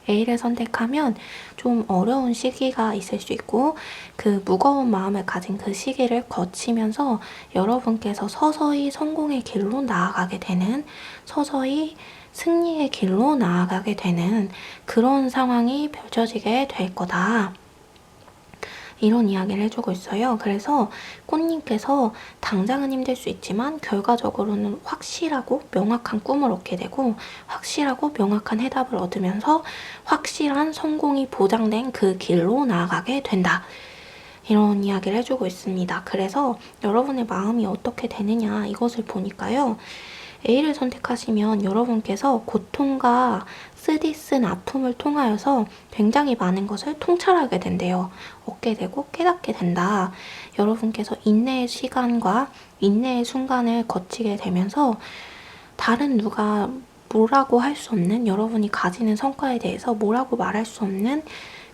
A를 선택하면 좀 어려운 시기가 있을 수 있고, 그 무거운 마음을 가진 그 시기를 거치면서 여러분께서 서서히 성공의 길로 나아가게 되는, 서서히 승리의 길로 나아가게 되는 그런 상황이 펼쳐지게 될 거다. 이런 이야기를 해주고 있어요. 그래서 꽃님께서 당장은 힘들 수 있지만 결과적으로는 확실하고 명확한 꿈을 얻게 되고, 확실하고 명확한 해답을 얻으면서 확실한 성공이 보장된 그 길로 나아가게 된다. 이런 이야기를 해주고 있습니다. 그래서 여러분의 마음이 어떻게 되느냐 이것을 보니까요. A를 선택하시면 여러분께서 고통과 쓰디쓴 아픔을 통하여서 굉장히 많은 것을 통찰하게 된대요. 얻게 되고 깨닫게 된다. 여러분께서 인내의 시간과 인내의 순간을 거치게 되면서 다른 누가 뭐라고 할 수 없는, 여러분이 가지는 성과에 대해서 뭐라고 말할 수 없는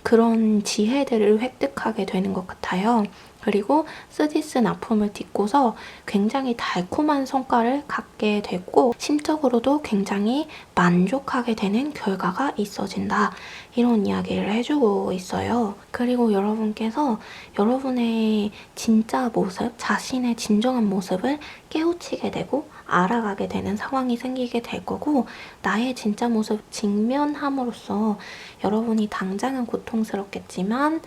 그런 지혜들을 획득하게 되는 것 같아요. 그리고 쓰디쓴 아픔을 딛고서 굉장히 달콤한 성과를 갖게 됐고, 심적으로도 굉장히 만족하게 되는 결과가 있어진다. 이런 이야기를 해주고 있어요. 그리고 여러분께서 여러분의 진짜 모습, 자신의 진정한 모습을 깨우치게 되고 알아가게 되는 상황이 생기게 될 거고, 나의 진짜 모습 직면함으로써 여러분이 당장은 고통스럽겠지만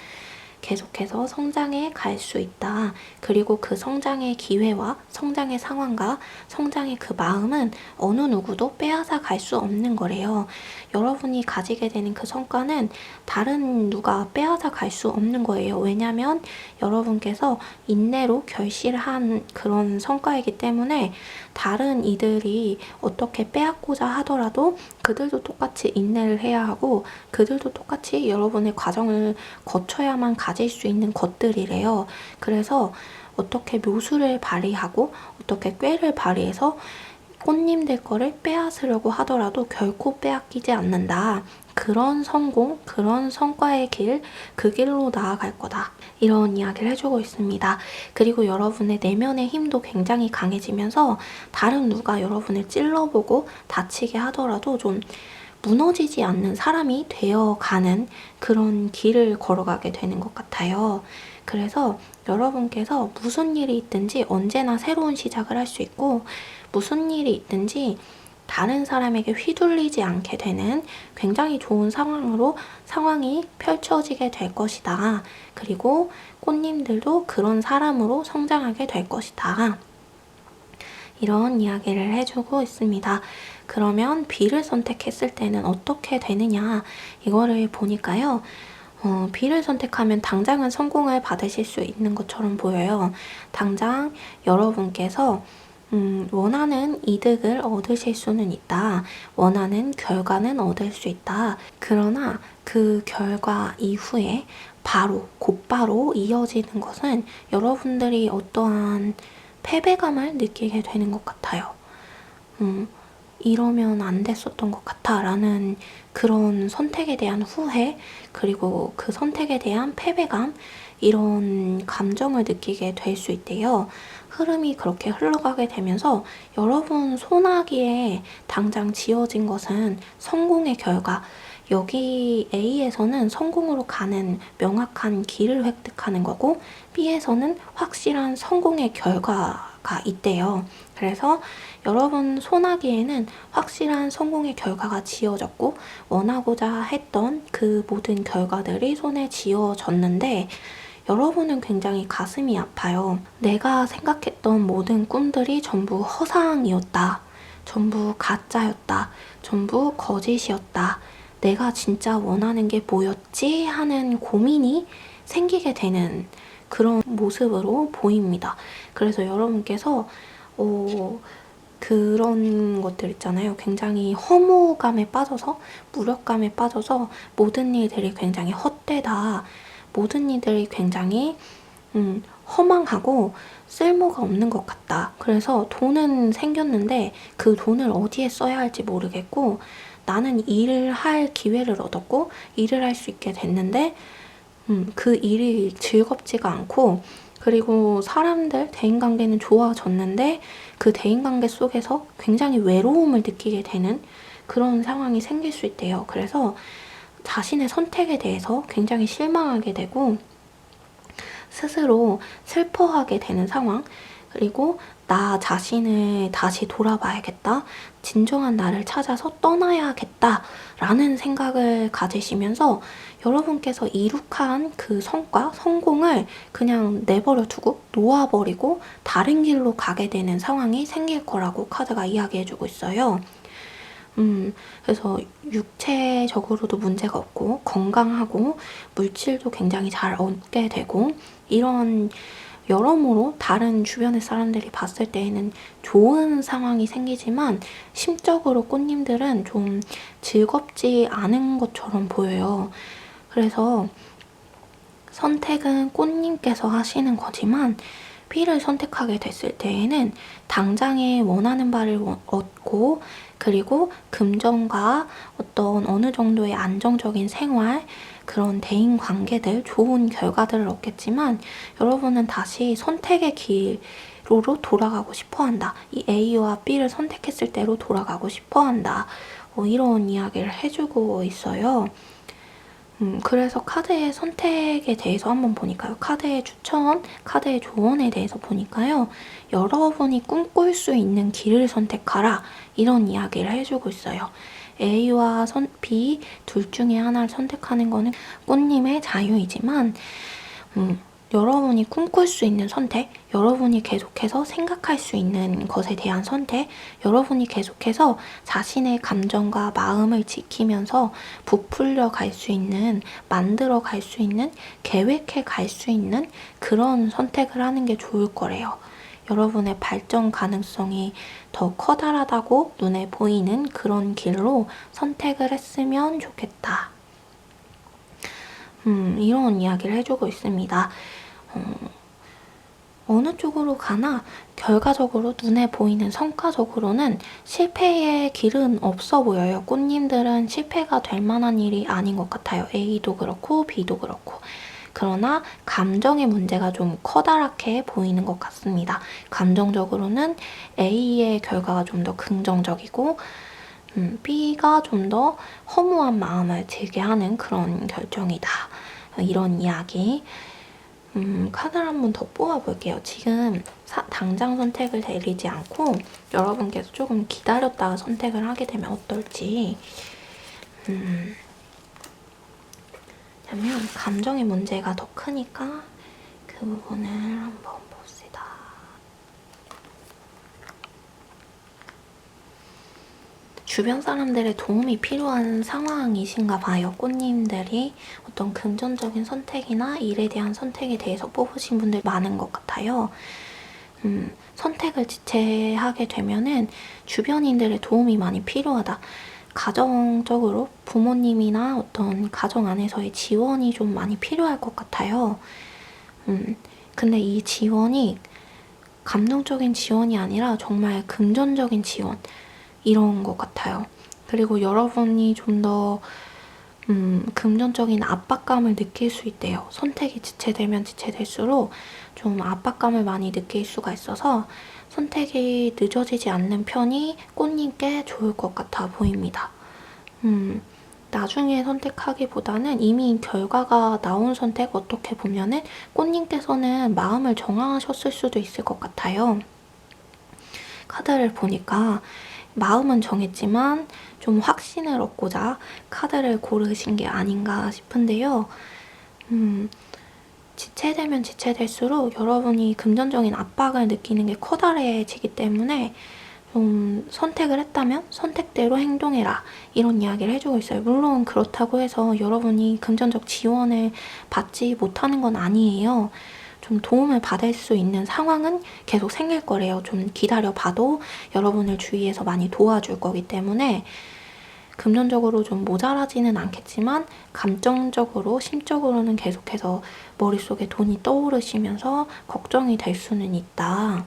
계속해서 성장해 갈 수 있다. 그리고 그 성장의 기회와 성장의 상황과 성장의 그 마음은 어느 누구도 빼앗아 갈 수 없는 거래요. 여러분이 가지게 되는 그 성과는 다른 누가 빼앗아 갈 수 없는 거예요. 왜냐면 여러분께서 인내로 결실한 그런 성과이기 때문에 다른 이들이 어떻게 빼앗고자 하더라도 그들도 똑같이 인내를 해야 하고, 그들도 똑같이 여러분의 과정을 거쳐야만 가질 수 있는 것들이래요. 그래서 어떻게 묘수를 발휘하고 어떻게 꾀를 발휘해서 꽃님들 거를 빼앗으려고 하더라도 결코 빼앗기지 않는다. 그런 성공, 그런 성과의 길, 그 길로 나아갈 거다. 이런 이야기를 해주고 있습니다. 그리고 여러분의 내면의 힘도 굉장히 강해지면서 다른 누가 여러분을 찔러보고 다치게 하더라도 좀 무너지지 않는 사람이 되어가는 그런 길을 걸어가게 되는 것 같아요. 그래서 여러분께서 무슨 일이 있든지 언제나 새로운 시작을 할 수 있고, 무슨 일이 있든지 다른 사람에게 휘둘리지 않게 되는 굉장히 좋은 상황이 펼쳐지게 될 것이다. 그리고 꽃님들도 그런 사람으로 성장하게 될 것이다. 이런 이야기를 해주고 있습니다. 그러면 B를 선택했을 때는 어떻게 되느냐, 이거를 보니까요. B를 선택하면 당장은 성공을 받으실 수 있는 것처럼 보여요. 당장 여러분께서 원하는 이득을 얻으실 수는 있다. 원하는 결과는 얻을 수 있다. 그러나 그 결과 이후에 곧바로 이어지는 것은 여러분들이 어떠한 패배감을 느끼게 되는 것 같아요. 이러면 안 됐었던 것 같아 라는 그런 선택에 대한 후회, 그리고 그 선택에 대한 패배감, 이런 감정을 느끼게 될 수 있대요. 흐름이 그렇게 흘러가게 되면서 여러분 손아귀에 당장 지어진 것은 성공의 결과, 여기 A에서는 성공으로 가는 명확한 길을 획득하는 거고, B에서는 확실한 성공의 결과가 있대요. 그래서 여러분 손아귀에는 확실한 성공의 결과가 지어졌고, 원하고자 했던 그 모든 결과들이 손에 지어졌는데, 여러분은 굉장히 가슴이 아파요. 내가 생각했던 모든 꿈들이 전부 허상이었다. 전부 가짜였다. 전부 거짓이었다. 내가 진짜 원하는 게 뭐였지? 하는 고민이 생기게 되는 그런 모습으로 보입니다. 그래서 여러분께서 그런 것들 있잖아요. 굉장히 허무감에 빠져서, 무력감에 빠져서 모든 일들이 굉장히 헛되다. 모든 일들이 굉장히 허망하고 쓸모가 없는 것 같다. 그래서 돈은 생겼는데 그 돈을 어디에 써야 할지 모르겠고, 나는 일을 할 기회를 얻었고 일을 할 수 있게 됐는데 그 일이 즐겁지가 않고, 그리고 대인관계는 좋아졌는데 그 대인관계 속에서 굉장히 외로움을 느끼게 되는 그런 상황이 생길 수 있대요. 그래서 자신의 선택에 대해서 굉장히 실망하게 되고 스스로 슬퍼하게 되는 상황, 그리고 나 자신을 다시 돌아봐야겠다, 진정한 나를 찾아서 떠나야겠다 라는 생각을 가지시면서 여러분께서 이룩한 그 성공을 그냥 내버려 두고 놓아버리고 다른 길로 가게 되는 상황이 생길 거라고 카드가 이야기해주고 있어요. 그래서 육체적으로도 문제가 없고 건강하고 물질도 굉장히 잘 얻게 되고, 이런 여러모로 다른 주변의 사람들이 봤을 때에는 좋은 상황이 생기지만 심적으로 꽃님들은 좀 즐겁지 않은 것처럼 보여요. 그래서 선택은 꽃님께서 하시는 거지만 B를 선택하게 됐을 때에는 당장에 원하는 바를 얻고, 그리고 금전과 어떤 어느 정도의 안정적인 생활, 그런 대인 관계들, 좋은 결과들을 얻겠지만 여러분은 다시 선택의 길로 돌아가고 싶어 한다. 이 A와 B를 선택했을 때로 돌아가고 싶어 한다. 이런 이야기를 해주고 있어요. 그래서 카드의 선택에 대해서 한번 보니까요. 카드의 추천, 카드의 조언에 대해서 보니까요. 여러분이 꿈꿀 수 있는 길을 선택하라. 이런 이야기를 해주고 있어요. A와 B 둘 중에 하나를 선택하는 거는 꽃님의 자유이지만 여러분이 꿈꿀 수 있는 선택, 여러분이 계속해서 생각할 수 있는 것에 대한 선택, 여러분이 계속해서 자신의 감정과 마음을 지키면서 부풀려 갈 수 있는, 만들어 갈 수 있는, 계획해 갈 수 있는 그런 선택을 하는 게 좋을 거래요. 여러분의 발전 가능성이 더 커다랗다고 눈에 보이는 그런 길로 선택을 했으면 좋겠다. 이런 이야기를 해주고 있습니다. 어느 쪽으로 가나 결과적으로 눈에 보이는 성과적으로는 실패의 길은 없어 보여요. 꽃님들은 실패가 될 만한 일이 아닌 것 같아요. A도 그렇고 B도 그렇고. 그러나 감정의 문제가 좀 커다랗게 보이는 것 같습니다. 감정적으로는 A의 결과가 좀 더 긍정적이고 B가 좀 더 허무한 마음을 들게 하는 그런 결정이다. 이런 이야기. 카드를 한번 더 뽑아볼게요. 지금 당장 선택을 내리지 않고 여러분께서 조금 기다렸다가 선택을 하게 되면 어떨지. 그러면 감정의 문제가 더 크니까 그 부분을 한번 봅시다. 주변 사람들의 도움이 필요한 상황이신가 봐요. 꽃님들이 어떤 금전적인 선택이나 일에 대한 선택에 대해서 뽑으신 분들 많은 것 같아요. 선택을 지체하게 되면은 주변인들의 도움이 많이 필요하다. 가정적으로 부모님이나 어떤 가정 안에서의 지원이 좀 많이 필요할 것 같아요. 근데 이 지원이 감정적인 지원이 아니라 정말 금전적인 지원, 이런 것 같아요. 그리고 여러분이 좀 더 금전적인 압박감을 느낄 수 있대요. 선택이 지체되면 지체될수록 좀 압박감을 많이 느낄 수가 있어서 선택이 늦어지지 않는 편이 꽃님께 좋을 것 같아 보입니다. 나중에 선택하기보다는 이미 결과가 나온 선택, 어떻게 보면은 꽃님께서는 마음을 정하셨을 수도 있을 것 같아요. 카드를 보니까 마음은 정했지만 좀 확신을 얻고자 카드를 고르신 게 아닌가 싶은데요. 지체되면 지체될수록 여러분이 금전적인 압박을 느끼는 게 커다래지기 때문에 좀 선택을 했다면 선택대로 행동해라, 이런 이야기를 해주고 있어요. 물론 그렇다고 해서 여러분이 금전적 지원을 받지 못하는 건 아니에요. 좀 도움을 받을 수 있는 상황은 계속 생길 거래요. 좀 기다려봐도 여러분을 주위에서 많이 도와줄 거기 때문에 금전적으로 좀 모자라지는 않겠지만 감정적으로, 심적으로는 계속해서 머릿속에 돈이 떠오르시면서 걱정이 될 수는 있다.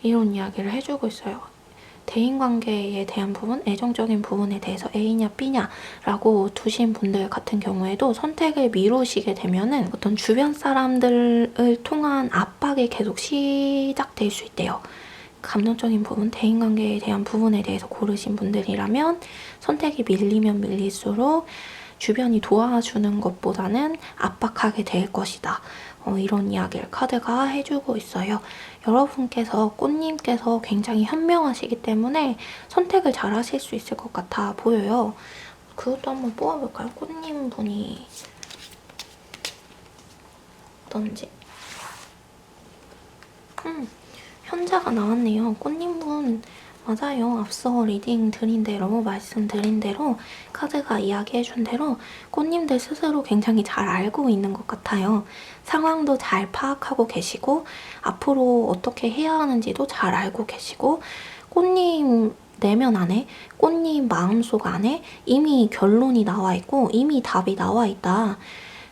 이런 이야기를 해주고 있어요. 대인관계에 대한 부분, 애정적인 부분에 대해서 A냐 B냐 라고 두신 분들 같은 경우에도 선택을 미루시게 되면은 어떤 주변 사람들을 통한 압박이 계속 시작될 수 있대요. 감정적인 부분, 대인관계에 대한 부분에 대해서 고르신 분들이라면 선택이 밀리면 밀릴수록 주변이 도와주는 것보다는 압박하게 될 것이다. 이런 이야기를 카드가 해주고 있어요. 여러분께서, 꽃님께서 굉장히 현명하시기 때문에 선택을 잘 하실 수 있을 것 같아 보여요. 그것도 한번 뽑아볼까요? 꽃님 분이 어떤지. 현자가 나왔네요. 꽃님분 맞아요. 앞서 리딩 드린 대로, 말씀드린 대로, 카드가 이야기해준 대로 꽃님들 스스로 굉장히 잘 알고 있는 것 같아요. 상황도 잘 파악하고 계시고 앞으로 어떻게 해야 하는지도 잘 알고 계시고 꽃님 내면 안에, 꽃님 마음속 안에 이미 결론이 나와 있고 이미 답이 나와 있다.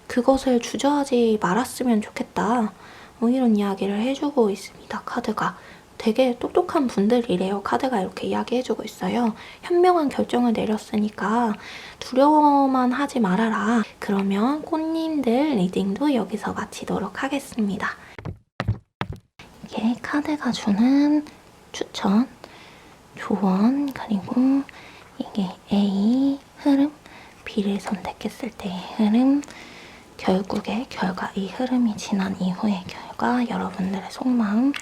그것을 주저하지 말았으면 좋겠다. 이런 이야기를 해주고 있습니다. 카드가. 되게 똑똑한 분들이래요. 카드가 이렇게 이야기해주고 있어요. 현명한 결정을 내렸으니까 두려워만 하지 말아라. 그러면 꽃님들 리딩도 여기서 마치도록 하겠습니다. 이게 카드가 주는 추천, 조언, 그리고 이게 A 흐름, B를 선택했을 때의 흐름, 결국의 결과, 이 흐름이 지난 이후의 결과, 여러분들의 속마음,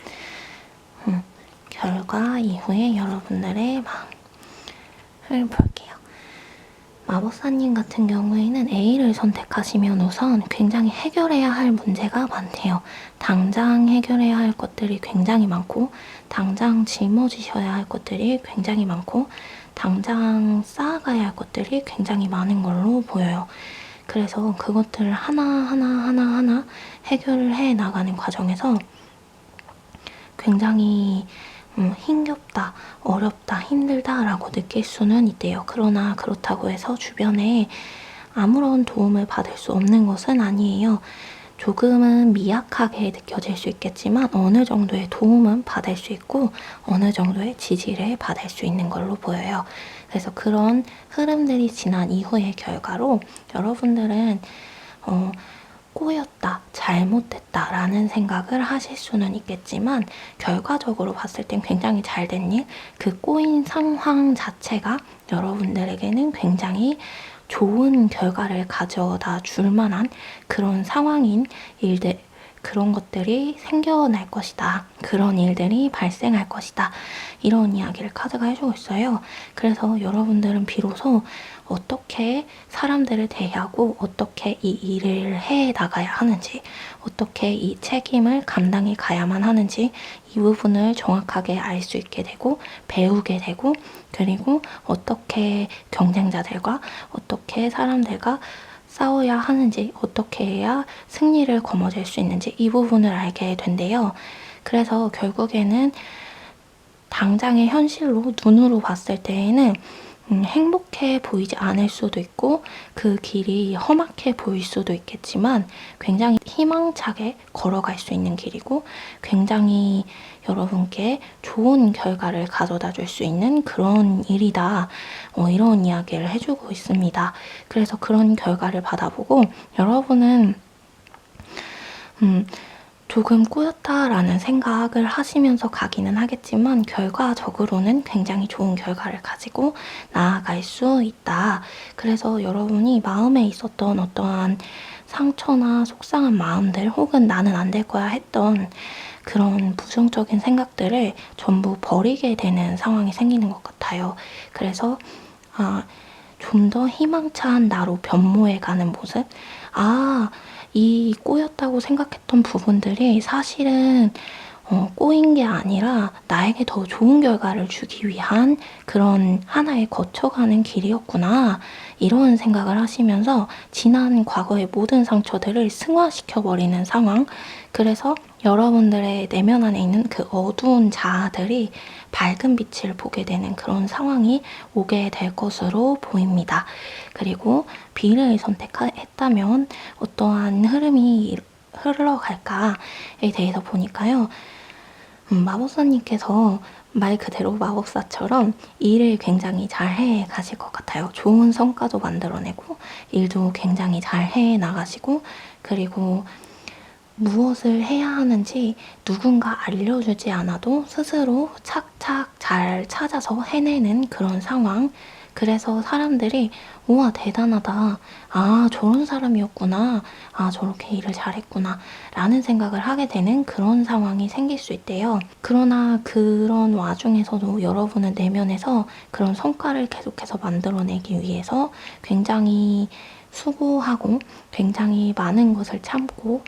결과 이후에 여러분들의 마음을 볼게요. 마법사님 같은 경우에는 A를 선택하시면 우선 굉장히 해결해야 할 문제가 많대요. 당장 해결해야 할 것들이 굉장히 많고, 당장 짊어지셔야 할 것들이 굉장히 많고, 당장 쌓아가야 할 것들이 굉장히 많은 걸로 보여요. 그래서 그것들을 하나하나 해결을 해 나가는 과정에서 굉장히 힘겹다, 어렵다, 힘들다 라고 느낄 수는 있대요. 그러나 그렇다고 해서 주변에 아무런 도움을 받을 수 없는 것은 아니에요. 조금은 미약하게 느껴질 수 있겠지만 어느 정도의 도움은 받을 수 있고 어느 정도의 지지를 받을 수 있는 걸로 보여요. 그래서 그런 흐름들이 지난 이후의 결과로 여러분들은 꼬였다, 잘못됐다 라는 생각을 하실 수는 있겠지만 결과적으로 봤을 땐 굉장히 잘된 일, 그 꼬인 상황 자체가 여러분들에게는 굉장히 좋은 결과를 가져다 줄 만한 그런 상황인 일들, 그런 것들이 생겨날 것이다. 그런 일들이 발생할 것이다. 이런 이야기를 카드가 해주고 있어요. 그래서 여러분들은 비로소 어떻게 사람들을 대하고 어떻게 이 일을 해 나가야 하는지, 어떻게 이 책임을 감당해 가야만 하는지 이 부분을 정확하게 알 수 있게 되고 배우게 되고, 그리고 어떻게 경쟁자들과 어떻게 사람들과 싸워야 하는지, 어떻게 해야 승리를 거머쥘 수 있는지 이 부분을 알게 된대요. 그래서 결국에는 당장의 현실로 눈으로 봤을 때에는 행복해 보이지 않을 수도 있고 그 길이 험악해 보일 수도 있겠지만 굉장히 희망차게 걸어갈 수 있는 길이고 굉장히 여러분께 좋은 결과를 가져다 줄 수 있는 그런 일이다. 이런 이야기를 해주고 있습니다. 그래서 그런 결과를 받아보고 여러분은 조금 꼬였다라는 생각을 하시면서 가기는 하겠지만 결과적으로는 굉장히 좋은 결과를 가지고 나아갈 수 있다. 그래서 여러분이 마음에 있었던 어떠한 상처나 속상한 마음들 혹은 나는 안 될 거야 했던 그런 부정적인 생각들을 전부 버리게 되는 상황이 생기는 것 같아요. 그래서 좀 더 희망찬 나로 변모해가는 모습? 이 꼬였다고 생각했던 부분들이 사실은 꼬인 게 아니라 나에게 더 좋은 결과를 주기 위한 그런 하나의 거쳐가는 길이었구나. 이런 생각을 하시면서 지난 과거의 모든 상처들을 승화시켜버리는 상황. 그래서 여러분들의 내면 안에 있는 그 어두운 자아들이 밝은 빛을 보게 되는 그런 상황이 오게 될 것으로 보입니다. 그리고 B를 선택했다면 어떠한 흐름이 흘러갈까에 대해서 보니까요. 마법사님께서 말 그대로 마법사처럼 일을 굉장히 잘 해 가실 것 같아요. 좋은 성과도 만들어내고 일도 굉장히 잘 해 나가시고, 그리고 무엇을 해야 하는지 누군가 알려주지 않아도 스스로 착착 잘 찾아서 해내는 그런 상황. 그래서 사람들이 우와 대단하다, 저런 사람이었구나, 저렇게 일을 잘했구나 라는 생각을 하게 되는 그런 상황이 생길 수 있대요. 그러나 그런 와중에서도 여러분은 내면에서 그런 성과를 계속해서 만들어내기 위해서 굉장히 수고하고 굉장히 많은 것을 참고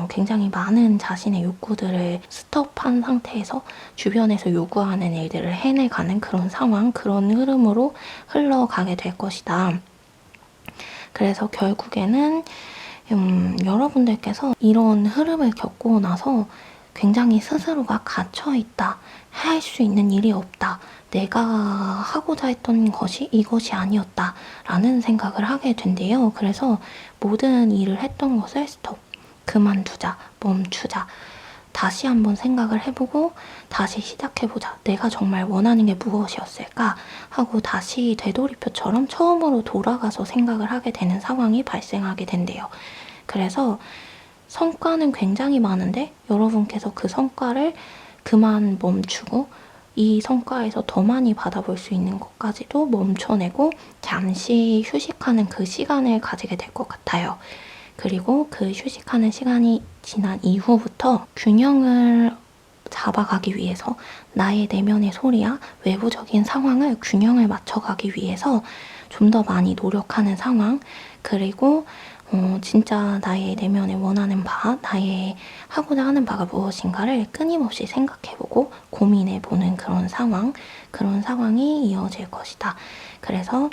굉장히 많은 자신의 욕구들을 스톱한 상태에서 주변에서 요구하는 일들을 해내가는 그런 상황, 그런 흐름으로 흘러가게 될 것이다. 그래서 결국에는 여러분들께서 이런 흐름을 겪고 나서 굉장히 스스로가 갇혀있다, 할 수 있는 일이 없다, 내가 하고자 했던 것이 이것이 아니었다 라는 생각을 하게 된대요. 그래서 모든 일을 했던 것을 스톱, 그만두자, 멈추자, 다시 한번 생각을 해보고 다시 시작해보자. 내가 정말 원하는 게 무엇이었을까 하고 다시 되돌이표처럼 처음으로 돌아가서 생각을 하게 되는 상황이 발생하게 된대요. 그래서 성과는 굉장히 많은데 여러분께서 그 성과를 그만 멈추고 이 성과에서 더 많이 받아볼 수 있는 것까지도 멈춰내고 잠시 휴식하는 그 시간을 가지게 될 것 같아요. 그리고 그 휴식하는 시간이 지난 이후부터 균형을 잡아가기 위해서 나의 내면의 소리와 외부적인 상황을 균형을 맞춰가기 위해서 좀 더 많이 노력하는 상황, 그리고 진짜 나의 내면에 원하는 바, 나의 하고자 하는 바가 무엇인가를 끊임없이 생각해보고 고민해보는 그런 상황, 그런 상황이 이어질 것이다. 그래서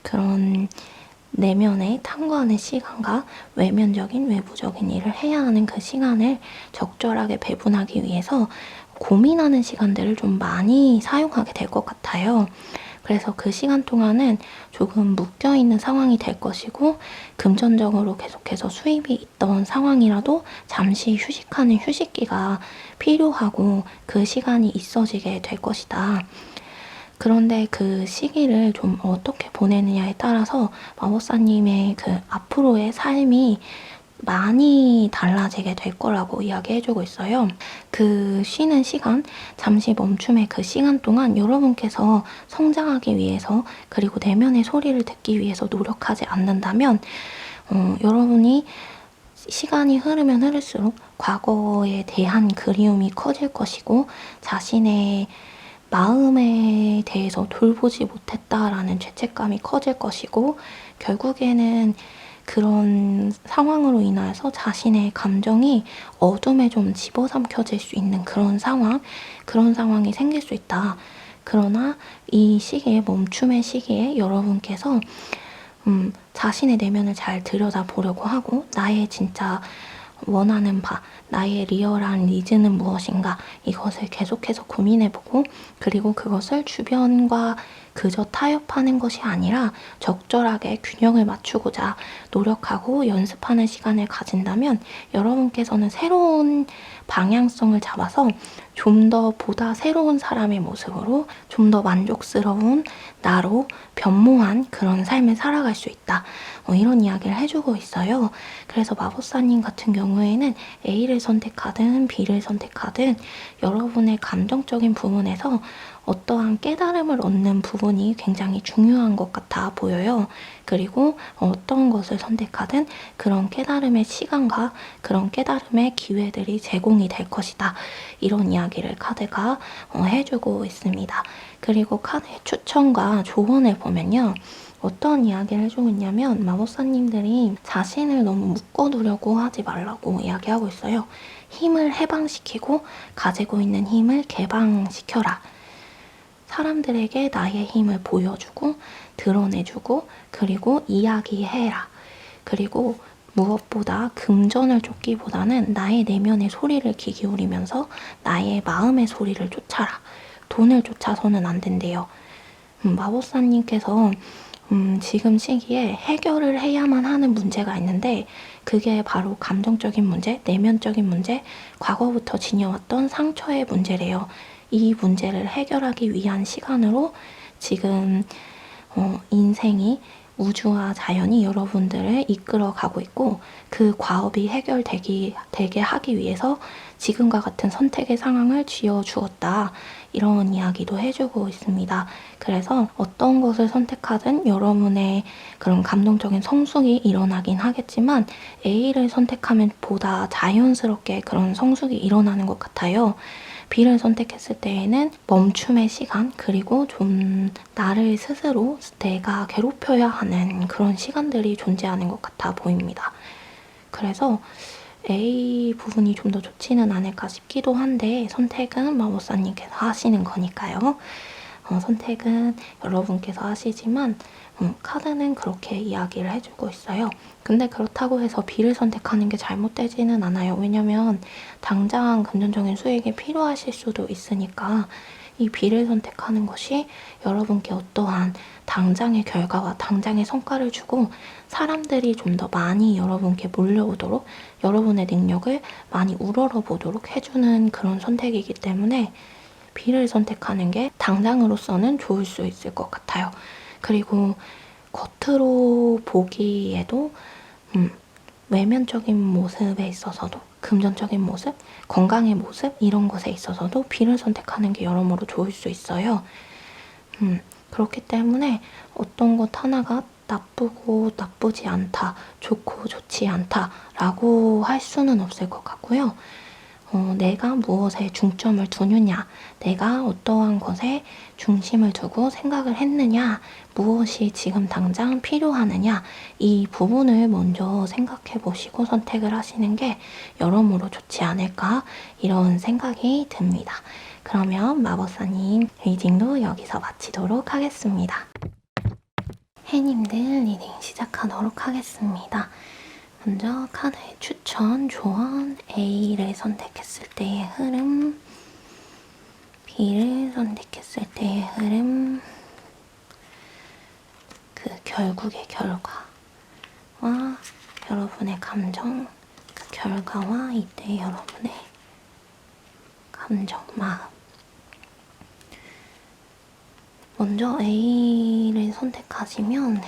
그런 내면에 탐구하는 시간과 외면적인 외부적인 일을 해야 하는 그 시간을 적절하게 배분하기 위해서 고민하는 시간들을 좀 많이 사용하게 될 것 같아요. 그래서 그 시간 동안은 조금 묶여있는 상황이 될 것이고 금전적으로 계속해서 수입이 있던 상황이라도 잠시 휴식하는 휴식기가 필요하고 그 시간이 있어지게 될 것이다. 그런데 그 시기를 좀 어떻게 보내느냐에 따라서 마법사님의 그 앞으로의 삶이 많이 달라지게 될 거라고 이야기해주고 있어요. 그 쉬는 시간, 잠시 멈춤의 그 시간 동안 여러분께서 성장하기 위해서 그리고 내면의 소리를 듣기 위해서 노력하지 않는다면 여러분이 시간이 흐르면 흐를수록 과거에 대한 그리움이 커질 것이고 자신의 마음에 대해서 돌보지 못했다라는 죄책감이 커질 것이고 결국에는 그런 상황으로 인해서 자신의 감정이 어둠에 좀 집어삼켜질 수 있는 그런 상황이 생길 수 있다. 그러나 이 시기에, 멈춤의 시기에 여러분께서 자신의 내면을 잘 들여다보려고 하고 나의 진짜 원하는 바, 나의 리얼한 니즈는 무엇인가 이것을 계속해서 고민해보고 그리고 그것을 주변과 그저 타협하는 것이 아니라 적절하게 균형을 맞추고자 노력하고 연습하는 시간을 가진다면 여러분께서는 새로운 방향성을 잡아서 좀 더 보다 새로운 사람의 모습으로 좀 더 만족스러운 나로 변모한 그런 삶을 살아갈 수 있다. 이런 이야기를 해주고 있어요. 그래서 마법사님 같은 경우에는 A를 선택하든 B를 선택하든 여러분의 감정적인 부분에서 어떠한 깨달음을 얻는 부분이 굉장히 중요한 것 같아 보여요. 그리고 어떤 것을 선택하든 그런 깨달음의 시간과 그런 깨달음의 기회들이 제공이 될 것이다. 이런 이야기를 카드가 해주고 있습니다. 그리고 카드의 추천과 조언을 보면요. 어떤 이야기를 해주고 있냐면 마법사님들이 자신을 너무 묶어두려고 하지 말라고 이야기하고 있어요. 힘을 해방시키고 가지고 있는 힘을 개방시켜라. 사람들에게 나의 힘을 보여주고 드러내주고 그리고 이야기해라. 그리고 무엇보다 금전을 쫓기보다는 나의 내면의 소리를 귀 기울이면서 나의 마음의 소리를 쫓아라. 돈을 쫓아서는 안 된대요. 마법사님께서 지금 시기에 해결을 해야만 하는 문제가 있는데 그게 바로 감정적인 문제, 내면적인 문제, 과거부터 지녀왔던 상처의 문제래요. 이 문제를 해결하기 위한 시간으로 지금 인생이 우주와 자연이 여러분들을 이끌어가고 있고 그 과업이 되게 하기 위해서 지금과 같은 선택의 상황을 쥐어주었다. 이런 이야기도 해주고 있습니다. 그래서 어떤 것을 선택하든 여러분의 그런 감동적인 성숙이 일어나긴 하겠지만 A를 선택하면 보다 자연스럽게 그런 성숙이 일어나는 것 같아요. B를 선택했을 때에는 멈춤의 시간 그리고 좀 나를 스스로 내가 괴롭혀야 하는 그런 시간들이 존재하는 것 같아 보입니다. 그래서 A 부분이 좀 더 좋지는 않을까 싶기도 한데 선택은 마법사님께서 하시는 거니까요. 선택은 여러분께서 하시지만 카드는 그렇게 이야기를 해주고 있어요. 근데 그렇다고 해서 B를 선택하는 게 잘못되지는 않아요. 왜냐면 당장 금전적인 수익이 필요하실 수도 있으니까 이 B를 선택하는 것이 여러분께 어떠한 당장의 결과와 당장의 성과를 주고 사람들이 좀 더 많이 여러분께 몰려오도록 여러분의 능력을 많이 우러러보도록 해주는 그런 선택이기 때문에 B를 선택하는 게 당장으로서는 좋을 수 있을 것 같아요. 그리고 겉으로 보기에도 외면적인 모습에 있어서도 금전적인 모습, 건강의 모습 이런 것에 있어서도 B를 선택하는 게 여러모로 좋을 수 있어요. 그렇기 때문에 어떤 것 하나가 나쁘고 나쁘지 않다, 좋고 좋지 않다 라고 할 수는 없을 것 같고요. 내가 무엇에 중점을 두느냐, 내가 어떠한 것에 중심을 두고 생각을 했느냐, 무엇이 지금 당장 필요하느냐, 이 부분을 먼저 생각해 보시고 선택을 하시는 게 여러모로 좋지 않을까, 이런 생각이 듭니다. 그러면 마법사님 리딩도 여기서 마치도록 하겠습니다. 해님들 리딩 시작하도록 하겠습니다. 먼저 카드의 추천, 조언, A를 선택했을 때의 흐름, B를 선택했을 때의 흐름, 결국의 결과와 여러분의 감정, 그 결과와 이때 여러분의 감정, 마음. 먼저 A를 선택하시면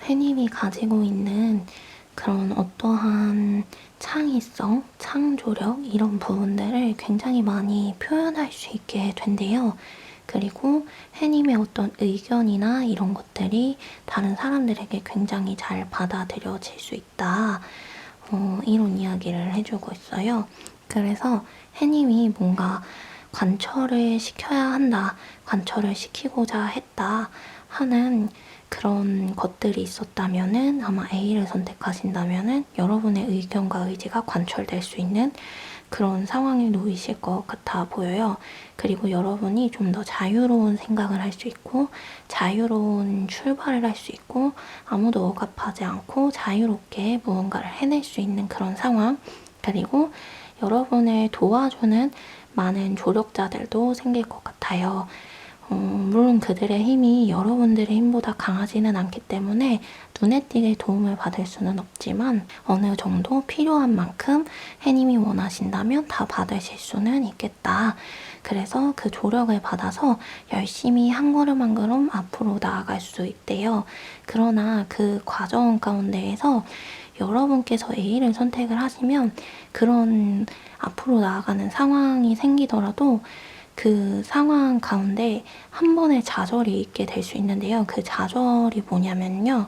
해님이 가지고 있는 그런 어떠한 창의성, 창조력 이런 부분들을 굉장히 많이 표현할 수 있게 된대요. 그리고 해님의 어떤 의견이나 이런 것들이 다른 사람들에게 굉장히 잘 받아들여질 수 있다. 이런 이야기를 해주고 있어요. 그래서 해님이 뭔가 관철을 시켜야 한다, 관철을 시키고자 했다 하는 그런 것들이 있었다면은 아마 A를 선택하신다면은 여러분의 의견과 의지가 관철될 수 있는 그런 상황에 놓이실 것 같아 보여요. 그리고 여러분이 좀 더 자유로운 생각을 할 수 있고 자유로운 출발을 할 수 있고 아무도 억압하지 않고 자유롭게 무언가를 해낼 수 있는 그런 상황, 그리고 여러분을 도와주는 많은 조력자들도 생길 것 같아요. 물론 그들의 힘이 여러분들의 힘보다 강하지는 않기 때문에 눈에 띄게 도움을 받을 수는 없지만 어느 정도 필요한 만큼 해님이 원하신다면 다 받으실 수는 있겠다. 그래서 그 조력을 받아서 열심히 한 걸음 한 걸음 앞으로 나아갈 수 있대요. 그러나 그 과정 가운데에서 여러분께서 A를 선택을 하시면 그런 앞으로 나아가는 상황이 생기더라도 그 상황 가운데 한 번의 좌절이 있게 될 수 있는데요. 그 좌절이 뭐냐면요.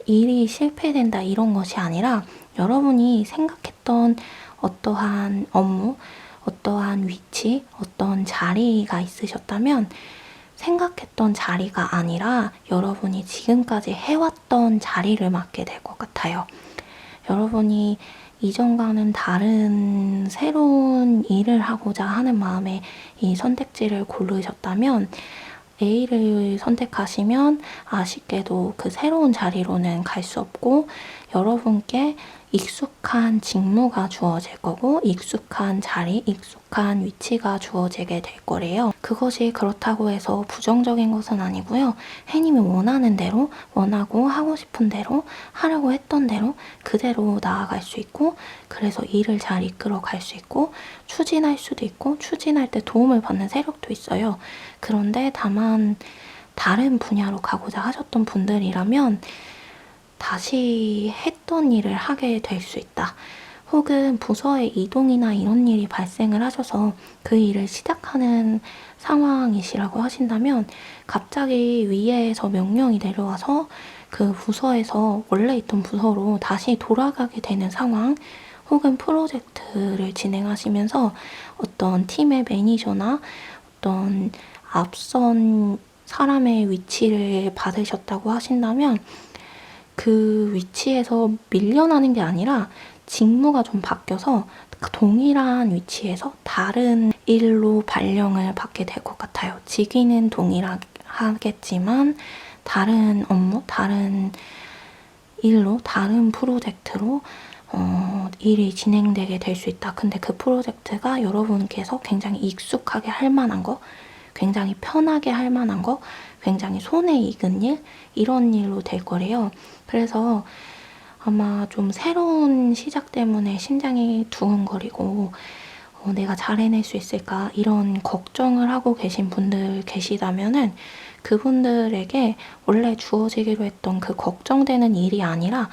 일이 실패된다 이런 것이 아니라 여러분이 생각했던 어떠한 업무, 어떠한 위치, 어떤 자리가 있으셨다면 생각했던 자리가 아니라 여러분이 지금까지 해왔던 자리를 맡게 될 것 같아요. 여러분이 이전과는 다른 새로운 일을 하고자 하는 마음에 이 선택지를 고르셨다면 A를 선택하시면 아쉽게도 그 새로운 자리로는 갈 수 없고 여러분께 익숙한 직무가 주어질 거고 익숙한 자리, 익숙한 위치가 주어지게 될 거래요. 그것이 그렇다고 해서 부정적인 것은 아니고요. 해님이 원하는 대로, 원하고 하고 싶은 대로, 하려고 했던 대로 그대로 나아갈 수 있고 그래서 일을 잘 이끌어 갈 수 있고 추진할 수도 있고 추진할 때 도움을 받는 세력도 있어요. 그런데 다만 다른 분야로 가고자 하셨던 분들이라면 다시 했던 일을 하게 될 수 있다. 혹은 부서의 이동이나 이런 일이 발생을 하셔서 그 일을 시작하는 상황이시라고 하신다면 갑자기 위에서 명령이 내려와서 그 부서에서 원래 있던 부서로 다시 돌아가게 되는 상황, 혹은 프로젝트를 진행하시면서 어떤 팀의 매니저나 어떤 앞선 사람의 위치를 받으셨다고 하신다면 그 위치에서 밀려나는 게 아니라 직무가 좀 바뀌어서 동일한 위치에서 다른 일로 발령을 받게 될 것 같아요. 직위는 동일하겠지만 다른 업무, 다른 일로, 다른 프로젝트로 일이 진행되게 될 수 있다. 근데 그 프로젝트가 여러분께서 굉장히 익숙하게 할 만한 거, 굉장히 편하게 할 만한 거, 굉장히 손에 익은 일, 이런 일로 될 거래요. 그래서 아마 좀 새로운 시작 때문에 심장이 두근거리고 내가 잘 해낼 수 있을까 이런 걱정을 하고 계신 분들 계시다면은 그분들에게 원래 주어지기로 했던 그 걱정되는 일이 아니라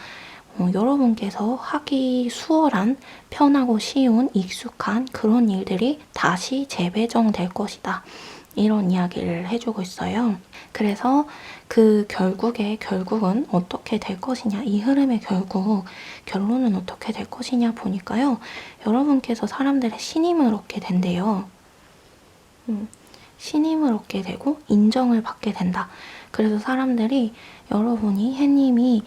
여러분께서 하기 수월한, 편하고 쉬운, 익숙한 그런 일들이 다시 재배정될 것이다. 이런 이야기를 해주고 있어요. 그래서 그 결국은 어떻게 될 것이냐, 이 흐름의 결론은 어떻게 될 것이냐 보니까요. 여러분께서 사람들의 신임을 얻게 된대요. 신임을 얻게 되고 인정을 받게 된다. 그래서 사람들이 여러분이 해님이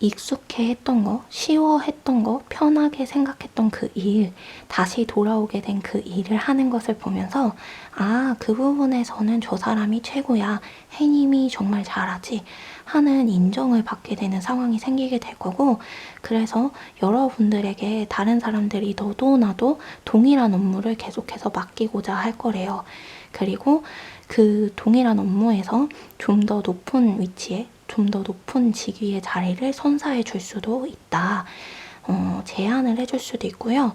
익숙해 했던 거, 쉬워했던 거, 편하게 생각했던 그 일, 다시 돌아오게 된 그 일을 하는 것을 보면서 아, 그 부분에서는 저 사람이 최고야, 해님이 정말 잘하지 하는 인정을 받게 되는 상황이 생기게 될 거고, 그래서 여러분들에게 다른 사람들이 너도 나도 동일한 업무를 계속해서 맡기고자 할 거래요. 그리고 그 동일한 업무에서 좀 더 높은 위치에, 좀 더 높은 직위의 자리를 선사해 줄 수도 있다. 제안을 해줄 수도 있고요.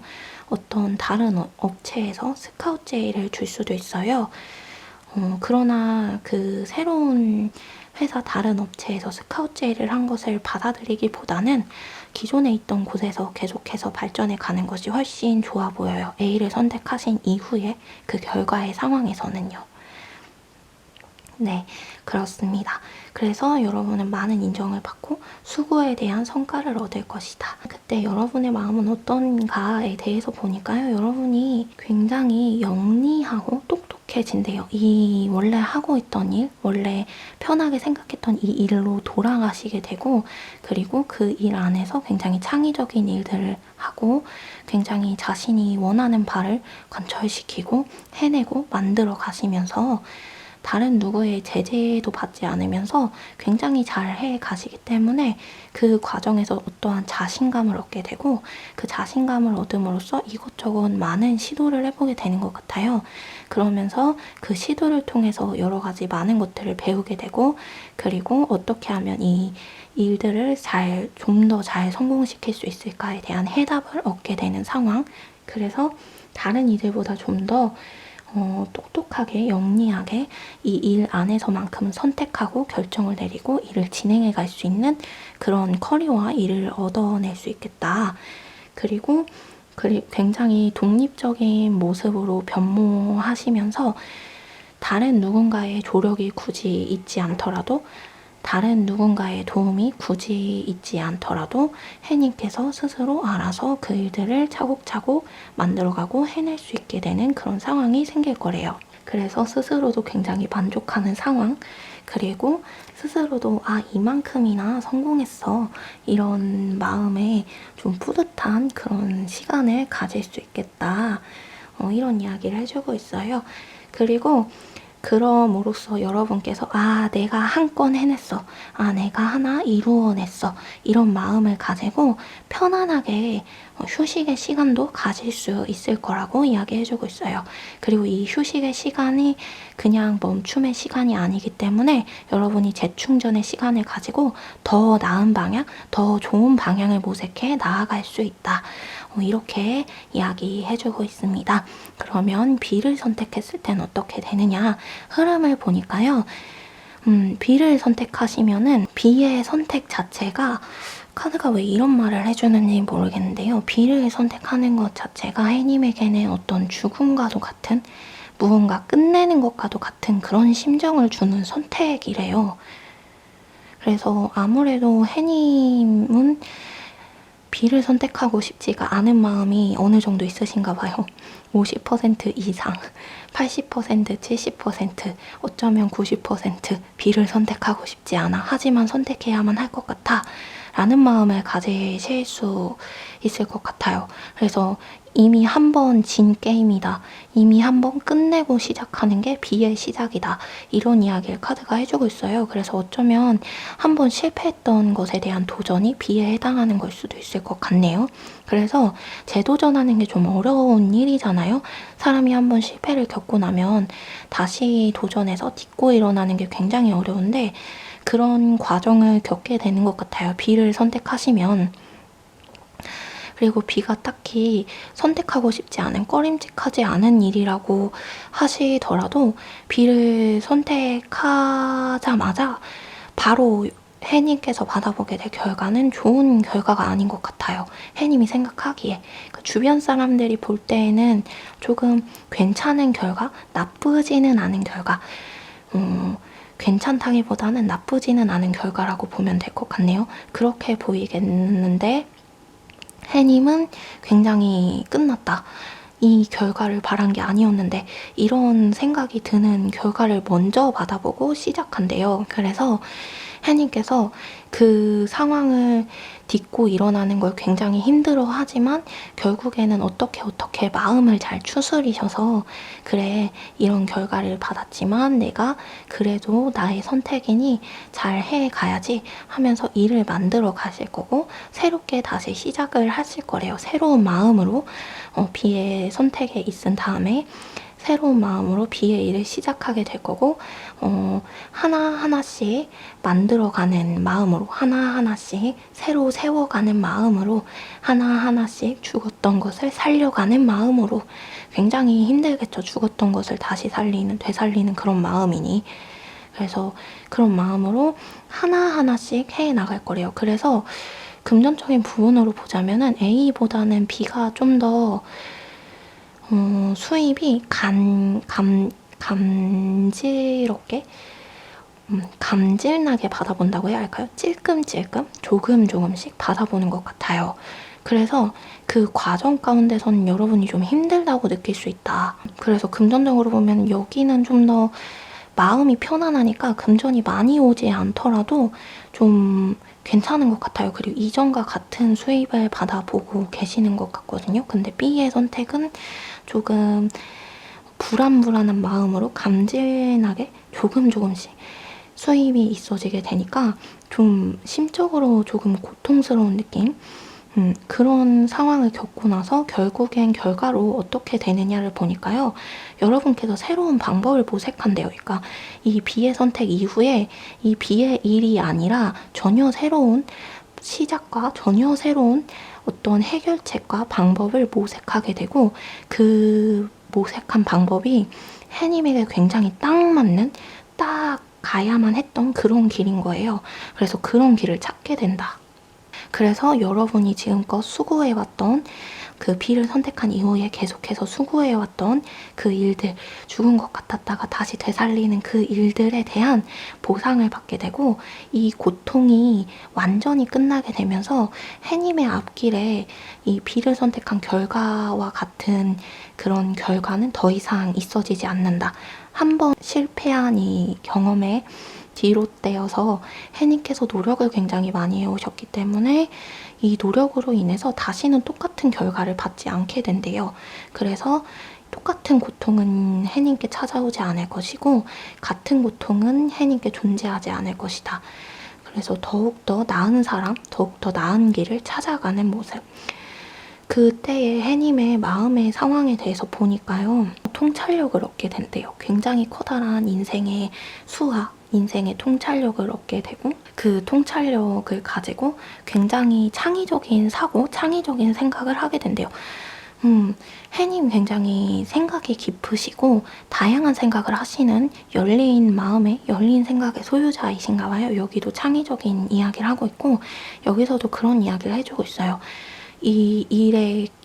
어떤 다른 업체에서 스카우트 제의를 줄 수도 있어요. 그러나 그 새로운 회사 다른 업체에서 스카우트 제의를 한 것을 받아들이기보다는 기존에 있던 곳에서 계속해서 발전해 가는 것이 훨씬 좋아 보여요. A를 선택하신 이후에 그 결과의 상황에서는요. 네, 그렇습니다. 그래서 여러분은 많은 인정을 받고 수고에 대한 성과를 얻을 것이다. 그때 여러분의 마음은 어떤가에 대해서 보니까요. 여러분이 굉장히 영리하고 똑똑해진대요. 이 원래 하고 있던 일, 원래 편하게 생각했던 이 일로 돌아가시게 되고, 그리고 그 일 안에서 굉장히 창의적인 일들을 하고 굉장히 자신이 원하는 바를 관철시키고 해내고 만들어 가시면서 다른 누구의 제재도 받지 않으면서 굉장히 잘 해 가시기 때문에 그 과정에서 어떠한 자신감을 얻게 되고, 그 자신감을 얻음으로써 이것저것 많은 시도를 해보게 되는 것 같아요. 그러면서 그 시도를 통해서 여러 가지 많은 것들을 배우게 되고, 그리고 어떻게 하면 이 일들을 좀 더 잘 성공시킬 수 있을까에 대한 해답을 얻게 되는 상황. 그래서 다른 이들보다 좀더 똑똑하게, 영리하게 이 일 안에서만큼은 선택하고 결정을 내리고 일을 진행해 갈 수 있는 그런 커리어와 일을 얻어낼 수 있겠다. 그리고 굉장히 독립적인 모습으로 변모하시면서 다른 누군가의 조력이 굳이 있지 않더라도, 다른 누군가의 도움이 굳이 있지 않더라도 해님께서 스스로 알아서 그 일들을 차곡차곡 만들어가고 해낼 수 있게 되는 그런 상황이 생길 거래요. 그래서 스스로도 굉장히 만족하는 상황, 그리고 스스로도 이만큼이나 성공했어, 이런 마음에 좀 뿌듯한 그런 시간을 가질 수 있겠다. 이런 이야기를 해주고 있어요. 그리고 그럼으로써 여러분께서 내가 한 건 해냈어, 내가 하나 이루어냈어, 이런 마음을 가지고 편안하게 휴식의 시간도 가질 수 있을 거라고 이야기해주고 있어요. 그리고 이 휴식의 시간이 그냥 멈춤의 시간이 아니기 때문에 여러분이 재충전의 시간을 가지고 더 나은 방향, 더 좋은 방향을 모색해 나아갈 수 있다. 이렇게 이야기해주고 있습니다. 그러면 B를 선택했을 땐 어떻게 되느냐? 흐름을 보니까요. B를 선택하시면은 B의 선택 자체가, 카드가 왜 이런 말을 해주는지 모르겠는데요. B를 선택하는 것 자체가 해님에게는 어떤 죽음과도 같은, 무언가 끝내는 것과도 같은 그런 심정을 주는 선택이래요. 그래서 아무래도 해님은 B를 선택하고 싶지가 않은 마음이 어느 정도 있으신가 봐요. 50% 이상, 80%, 70%, 어쩌면 90% B를 선택하고 싶지 않아. 하지만 선택해야만 할 것 같아. 라는 마음을 가지실 수 있을 것 같아요. 그래서 이미 한 번 진 게임이다, 이미 한 번 끝내고 시작하는 게 B의 시작이다, 이런 이야기를 카드가 해주고 있어요. 그래서 어쩌면 한 번 실패했던 것에 대한 도전이 B에 해당하는 걸 수도 있을 것 같네요. 그래서 재도전하는 게 좀 어려운 일이잖아요. 사람이 한 번 실패를 겪고 나면 다시 도전해서 딛고 일어나는 게 굉장히 어려운데, 그런 과정을 겪게 되는 것 같아요. B를 선택하시면. 그리고 B가 딱히 선택하고 싶지 않은, 꺼림직하지 않은 일이라고 하시더라도 B를 선택하자마자 바로 해님께서 받아보게 될 결과는 좋은 결과가 아닌 것 같아요. 해님이 생각하기에. 주변 사람들이 볼 때에는 조금 괜찮은 결과, 나쁘지는 않은 결과, 괜찮다기보다는 나쁘지는 않은 결과라고 보면 될 것 같네요. 그렇게 보이겠는데 해님은 굉장히 끝났다, 이 결과를 바란 게 아니었는데, 이런 생각이 드는 결과를 먼저 받아보고 시작한대요. 그래서 해님께서 그 상황을 딛고 일어나는 걸 굉장히 힘들어 하지만 결국에는 어떻게 마음을 잘 추스리셔서, 그래, 이런 결과를 받았지만 내가 그래도 나의 선택이니 잘 해가야지 하면서 일을 만들어 가실 거고, 새롭게 다시 시작을 하실 거래요. 새로운 마음으로 B의 선택에 있은 다음에 새로운 마음으로 B의 일을 시작하게 될 거고, 하나하나씩 만들어가는 마음으로, 하나하나씩 새로 세워가는 마음으로, 하나하나씩 죽었던 것을 살려가는 마음으로. 굉장히 힘들겠죠. 죽었던 것을 다시 되살리는 그런 마음이니. 그래서 그런 마음으로 하나하나씩 해 나갈 거래요. 그래서 금전적인 부분으로 보자면은 A보다는 B가 좀 더 수입이 감지럽게 감질나게 받아본다고 해야 할까요? 찔끔찔끔 조금씩 받아보는 것 같아요. 그래서 그 과정 가운데서는 여러분이 좀 힘들다고 느낄 수 있다. 그래서 금전적으로 보면 여기는 좀 더 마음이 편안하니까 금전이 많이 오지 않더라도 좀 괜찮은 것 같아요. 그리고 이전과 같은 수입을 받아보고 계시는 것 같거든요. 근데 B의 선택은 조금 불안한 마음으로 감질나게 조금씩 수입이 있어지게 되니까 좀 심적으로 조금 고통스러운 느낌? 그런 상황을 겪고 나서 결국엔 결과로 어떻게 되느냐를 보니까요. 여러분께서 새로운 방법을 모색한대요. 그러니까 이 B의 선택 이후에 이 B의 일이 아니라 전혀 새로운 시작과 전혀 새로운 어떤 해결책과 방법을 모색하게 되고, 그 모색한 방법이 해님에게 굉장히 딱 맞는, 딱 가야만 했던 그런 길인 거예요. 그래서 그런 길을 찾게 된다. 그래서 여러분이 지금껏 수고해왔던 그 B를 선택한 이후에 계속해서 수고해왔던 그 일들, 죽은 것 같았다가 다시 되살리는 그 일들에 대한 보상을 받게 되고, 이 고통이 완전히 끝나게 되면서 해님의 앞길에 이 B를 선택한 결과와 같은 그런 결과는 더 이상 있어지지 않는다. 한번 실패한 이 경험에 비롯되어서 해님께서 노력을 굉장히 많이 해오셨기 때문에 이 노력으로 인해서 다시는 똑같은 결과를 받지 않게 된대요. 그래서 똑같은 고통은 해님께 찾아오지 않을 것이고, 같은 고통은 해님께 존재하지 않을 것이다. 그래서 더욱더 나은 사람, 더욱더 나은 길을 찾아가는 모습. 그때의 해님의 마음의 상황에 대해서 보니까요, 통찰력을 얻게 된대요. 굉장히 커다란 인생의 수학, 인생의 통찰력을 얻게 되고, 그 통찰력을 가지고 굉장히 창의적인 사고, 창의적인 생각을 하게 된대요. 해님 굉장히 생각이 깊으시고 다양한 생각을 하시는 열린 마음의, 열린 생각의 소유자이신가 봐요. 여기도 창의적인 이야기를 하고 있고, 여기서도 그런 이야기를 해주고 있어요. 이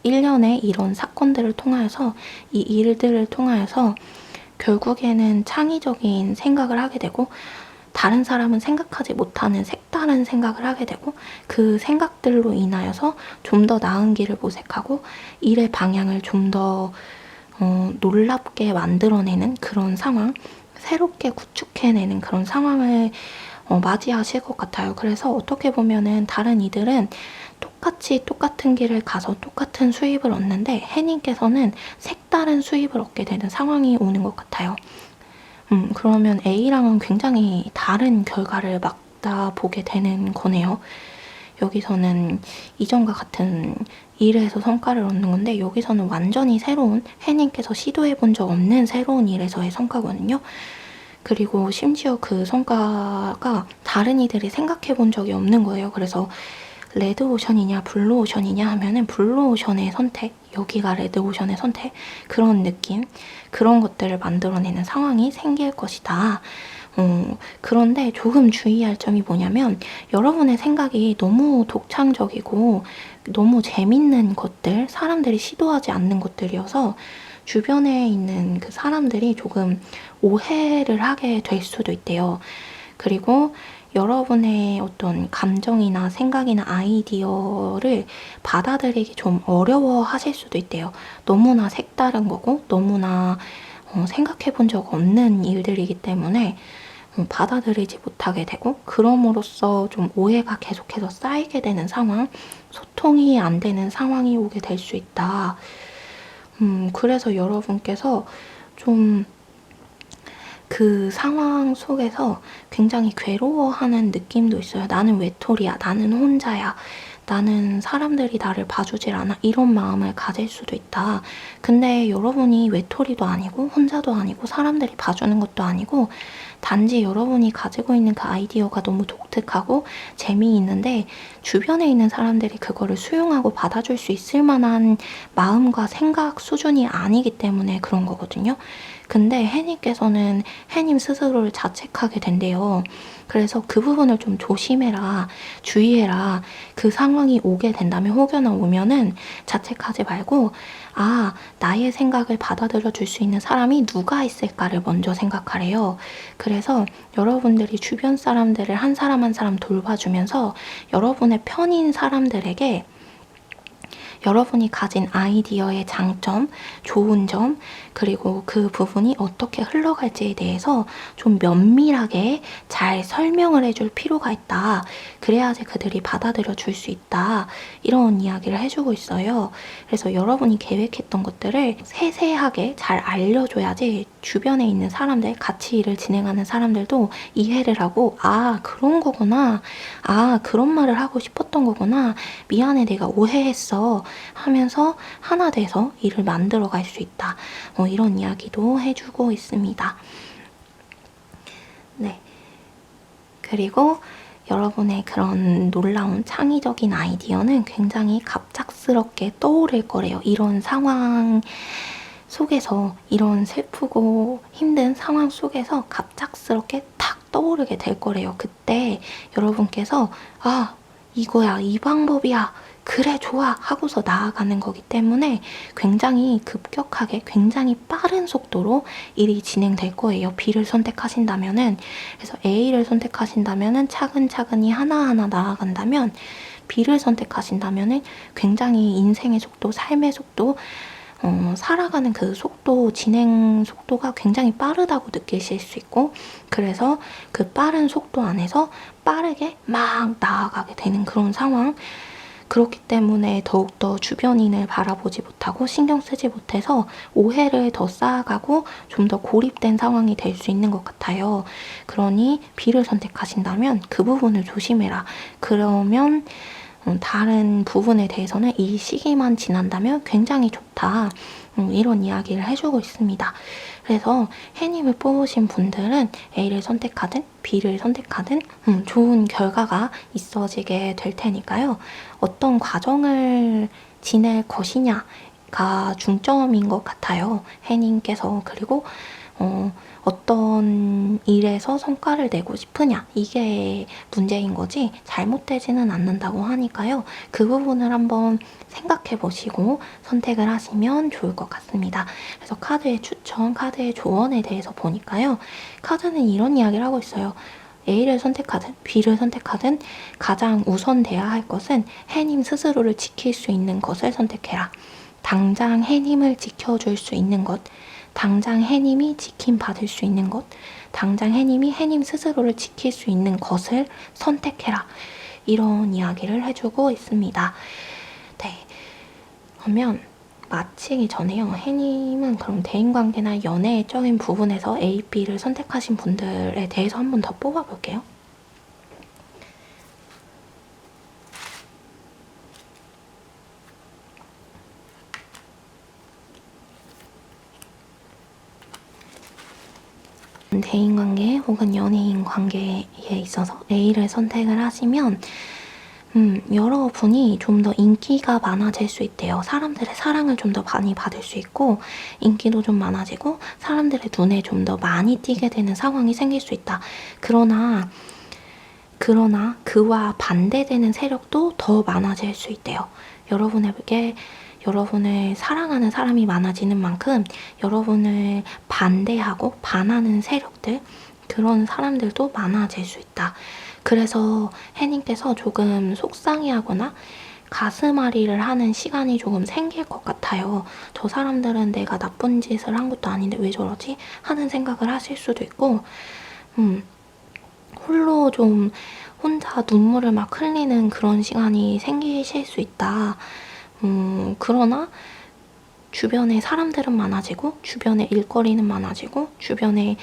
일련의 이런 사건들을 통하여서, 이 일들을 통하여서 결국에는 창의적인 생각을 하게 되고, 다른 사람은 생각하지 못하는 색다른 생각을 하게 되고, 그 생각들로 인하여서 좀 더 나은 길을 모색하고 일의 방향을 좀 더 놀랍게 만들어내는 그런 상황, 새롭게 구축해내는 그런 상황을 맞이하실 것 같아요. 그래서 어떻게 보면은 다른 이들은 똑같이 똑같은 길을 가서 똑같은 수입을 얻는데, 해님께서는 색다른 수입을 얻게 되는 상황이 오는 것 같아요. 그러면 A랑은 굉장히 다른 결과를 맞다 보게 되는 거네요. 여기서는 이전과 같은 일에서 성과를 얻는 건데, 여기서는 완전히 새로운, 해님께서 시도해 본 적 없는 새로운 일에서의 성과거든요. 그리고 심지어 그 성과가 다른 이들이 생각해 본 적이 없는 거예요. 그래서 레드오션이냐 블루오션이냐 하면은 블루오션의 선택, 여기가 레드오션의 선택, 그런 느낌, 그런 것들을 만들어내는 상황이 생길 것이다. 그런데 조금 주의할 점이 뭐냐면, 여러분의 생각이 너무 독창적이고 너무 재밌는 것들, 사람들이 시도하지 않는 것들이어서 주변에 있는 그 사람들이 조금 오해를 하게 될 수도 있대요. 그리고 여러분의 어떤 감정이나 생각이나 아이디어를 받아들이기 좀 어려워 하실 수도 있대요. 너무나 색다른 거고 너무나 생각해 본 적 없는 일들이기 때문에 받아들이지 못하게 되고, 그럼으로써 좀 오해가 계속해서 쌓이게 되는 상황, 소통이 안 되는 상황이 오게 될 수 있다. 그래서 여러분께서 좀 그 상황 속에서 굉장히 괴로워하는 느낌도 있어요. 나는 외톨이야. 나는 혼자야. 나는 사람들이 나를 봐주질 않아. 이런 마음을 가질 수도 있다. 근데 여러분이 외톨이도 아니고 혼자도 아니고 사람들이 봐주는 것도 아니고 단지 여러분이 가지고 있는 그 아이디어가 너무 독특하고 재미있는데 주변에 있는 사람들이 그거를 수용하고 받아줄 수 있을 만한 마음과 생각 수준이 아니기 때문에 그런 거거든요. 근데 해님께서는 해님 스스로를 자책하게 된대요. 그래서 그 부분을 좀 조심해라, 주의해라. 그 상황이 오게 된다면, 혹여나 오면은 자책하지 말고, 아, 나의 생각을 받아들여 줄 수 있는 사람이 누가 있을까를 먼저 생각하래요. 그래서 여러분들이 주변 사람들을 한 사람 한 사람 돌봐주면서 여러분의 편인 사람들에게 여러분이 가진 아이디어의 장점, 좋은 점, 그리고 그 부분이 어떻게 흘러갈지에 대해서 좀 면밀하게 잘 설명을 해줄 필요가 있다. 그래야지 그들이 받아들여 줄 수 있다. 이런 이야기를 해주고 있어요. 그래서 여러분이 계획했던 것들을 세세하게 잘 알려줘야지 주변에 있는 사람들, 같이 일을 진행하는 사람들도 이해를 하고, 아, 그런 거구나. 아, 그런 말을 하고 싶었던 거구나. 미안해, 내가 오해했어. 하면서 하나 돼서 일을 만들어 갈 수 있다. 이런 이야기도 해주고 있습니다. 네. 그리고 여러분의 그런 놀라운 창의적인 아이디어는 굉장히 갑작스럽게 떠오를 거래요. 이런 상황 속에서, 이런 슬프고 힘든 상황 속에서 갑작스럽게 탁 떠오르게 될 거래요. 그때 여러분께서 아, 이거야, 이 방법이야, 그래, 좋아 하고서 나아가는 거기 때문에 굉장히 급격하게, 굉장히 빠른 속도로 일이 진행될 거예요. B를 선택하신다면은. 그래서 A를 선택하신다면은 차근차근히 하나하나 나아간다면, B를 선택하신다면은 굉장히 인생의 속도, 삶의 속도, 살아가는 그 속도, 진행 속도가 굉장히 빠르다고 느끼실 수 있고, 그래서 그 빠른 속도 안에서 빠르게 막 나아가게 되는 그런 상황. 그렇기 때문에 더욱더 주변인을 바라보지 못하고 신경 쓰지 못해서 오해를 더 쌓아가고 좀 더 고립된 상황이 될 수 있는 것 같아요. 그러니 B를 선택하신다면 그 부분을 조심해라. 그러면 다른 부분에 대해서는 이 시기만 지난다면 굉장히 좋다. 이런 이야기를 해주고 있습니다. 그래서 해님을 뽑으신 분들은 A를 선택하든 B를 선택하든 좋은 결과가 있어지게 될 테니까요. 어떤 과정을 지낼 것이냐가 중점인 것 같아요. 해님께서. 그리고 어떤 일에서 성과를 내고 싶으냐, 이게 문제인 거지 잘못되지는 않는다고 하니까요. 그 부분을 한번 생각해 보시고 선택을 하시면 좋을 것 같습니다. 그래서 카드의 추천, 카드의 조언에 대해서 보니까요. 카드는 이런 이야기를 하고 있어요. A를 선택하든 B를 선택하든 가장 우선돼야 할 것은 해님 스스로를 지킬 수 있는 것을 선택해라. 당장 해님을 지켜줄 수 있는 것, 당장 해님이 지킴받을 수 있는 것, 당장 해님이 해님 스스로를 지킬 수 있는 것을 선택해라. 이런 이야기를 해주고 있습니다. 네. 그러면 마치기 전에요. 해님은 그럼 대인관계나 연애적인 부분에서 A, B를 선택하신 분들에 대해서 한 번 더 뽑아볼게요. 대인관계 혹은 연예인 관계에 있어서 A를 선택을 하시면 여러분이 좀 더 인기가 많아질 수 있대요. 사람들의 사랑을 좀 더 많이 받을 수 있고 인기도 좀 많아지고 사람들의 눈에 좀 더 많이 띄게 되는 상황이 생길 수 있다. 그러나 그와 반대되는 세력도 더 많아질 수 있대요. 여러분에게 여러분을 사랑하는 사람이 많아지는 만큼 여러분을 반대하고 반하는 세력들, 그런 사람들도 많아질 수 있다. 그래서 해님께서 조금 속상해하거나 가슴앓이를 하는 시간이 조금 생길 것 같아요. 저 사람들은 내가 나쁜 짓을 한 것도 아닌데 왜 저러지? 하는 생각을 하실 수도 있고, 홀로 좀 혼자 눈물을 막 흘리는 그런 시간이 생기실 수 있다. 그러나 주변에 사람들은 많아지고 주변에 일거리는 많아지고 주변에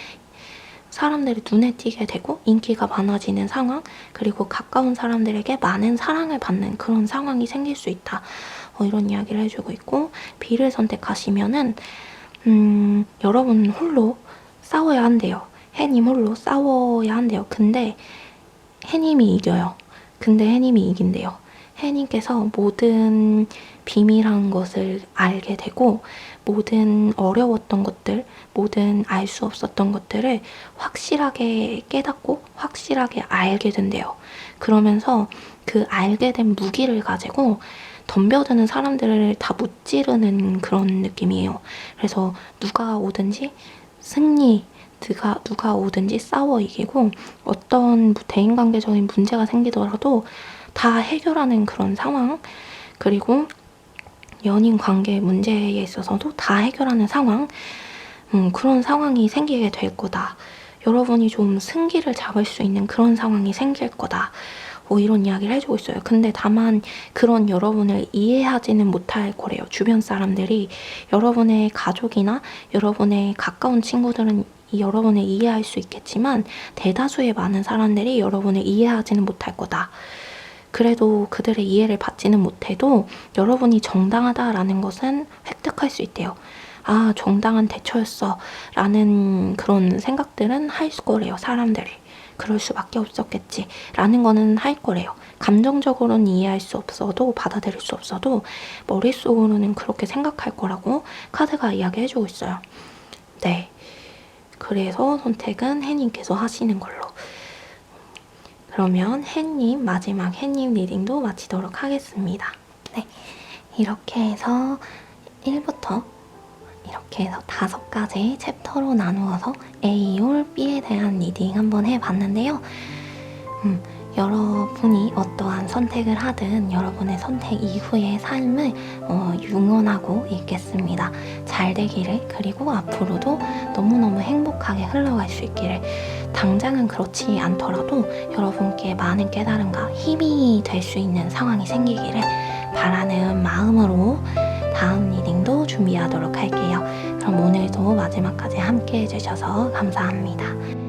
사람들이 눈에 띄게 되고 인기가 많아지는 상황, 그리고 가까운 사람들에게 많은 사랑을 받는 그런 상황이 생길 수 있다. 이런 이야기를 해주고 있고, B를 선택하시면은 여러분 홀로 싸워야 한대요. 해님 홀로 싸워야 한대요. 근데 해님이 이겨요. 근데 해님이 이긴대요. 해님께서 모든 비밀한 것을 알게 되고, 모든 어려웠던 것들, 모든 알 수 없었던 것들을 확실하게 깨닫고 확실하게 알게 된대요. 그러면서 그 알게 된 무기를 가지고 덤벼드는 사람들을 다 무찌르는 그런 느낌이에요. 그래서 누가 오든지 승리, 누가 오든지 싸워 이기고, 어떤 대인관계적인 문제가 생기더라도 다 해결하는 그런 상황, 그리고 연인 관계 문제에 있어서도 다 해결하는 상황, 그런 상황이 생기게 될 거다. 여러분이 좀 승기를 잡을 수 있는 그런 상황이 생길 거다. 이런 이야기를 해주고 있어요. 근데 다만 그런 여러분을 이해하지는 못할 거래요. 주변 사람들이. 여러분의 가족이나 여러분의 가까운 친구들은 여러분을 이해할 수 있겠지만 대다수의 많은 사람들이 여러분을 이해하지는 못할 거다. 그래도 그들의 이해를 받지는 못해도 여러분이 정당하다라는 것은 획득할 수 있대요. 아, 정당한 대처였어 라는 그런 생각들은 할 거래요. 사람들이. 그럴 수밖에 없었겠지 라는 거는 할 거래요. 감정적으로는 이해할 수 없어도, 받아들일 수 없어도 머릿속으로는 그렇게 생각할 거라고 카드가 이야기해주고 있어요. 네, 그래서 선택은 해님께서 하시는 걸로. 그러면 해님, 마지막 해님 리딩도 마치도록 하겠습니다. 네, 이렇게 해서 1부터 이렇게 해서 5가지 챕터로 나누어서 A올 B에 대한 리딩 한번 해봤는데요. 여러분이 어떠한 선택을 하든 여러분의 선택 이후의 삶을 응원하고 있겠습니다. 잘 되기를, 그리고 앞으로도 너무너무 행복하게 흘러갈 수 있기를, 당장은 그렇지 않더라도 여러분께 많은 깨달음과 힘이 될 수 있는 상황이 생기기를 바라는 마음으로 다음 리딩도 준비하도록 할게요. 그럼 오늘도 마지막까지 함께 해주셔서 감사합니다.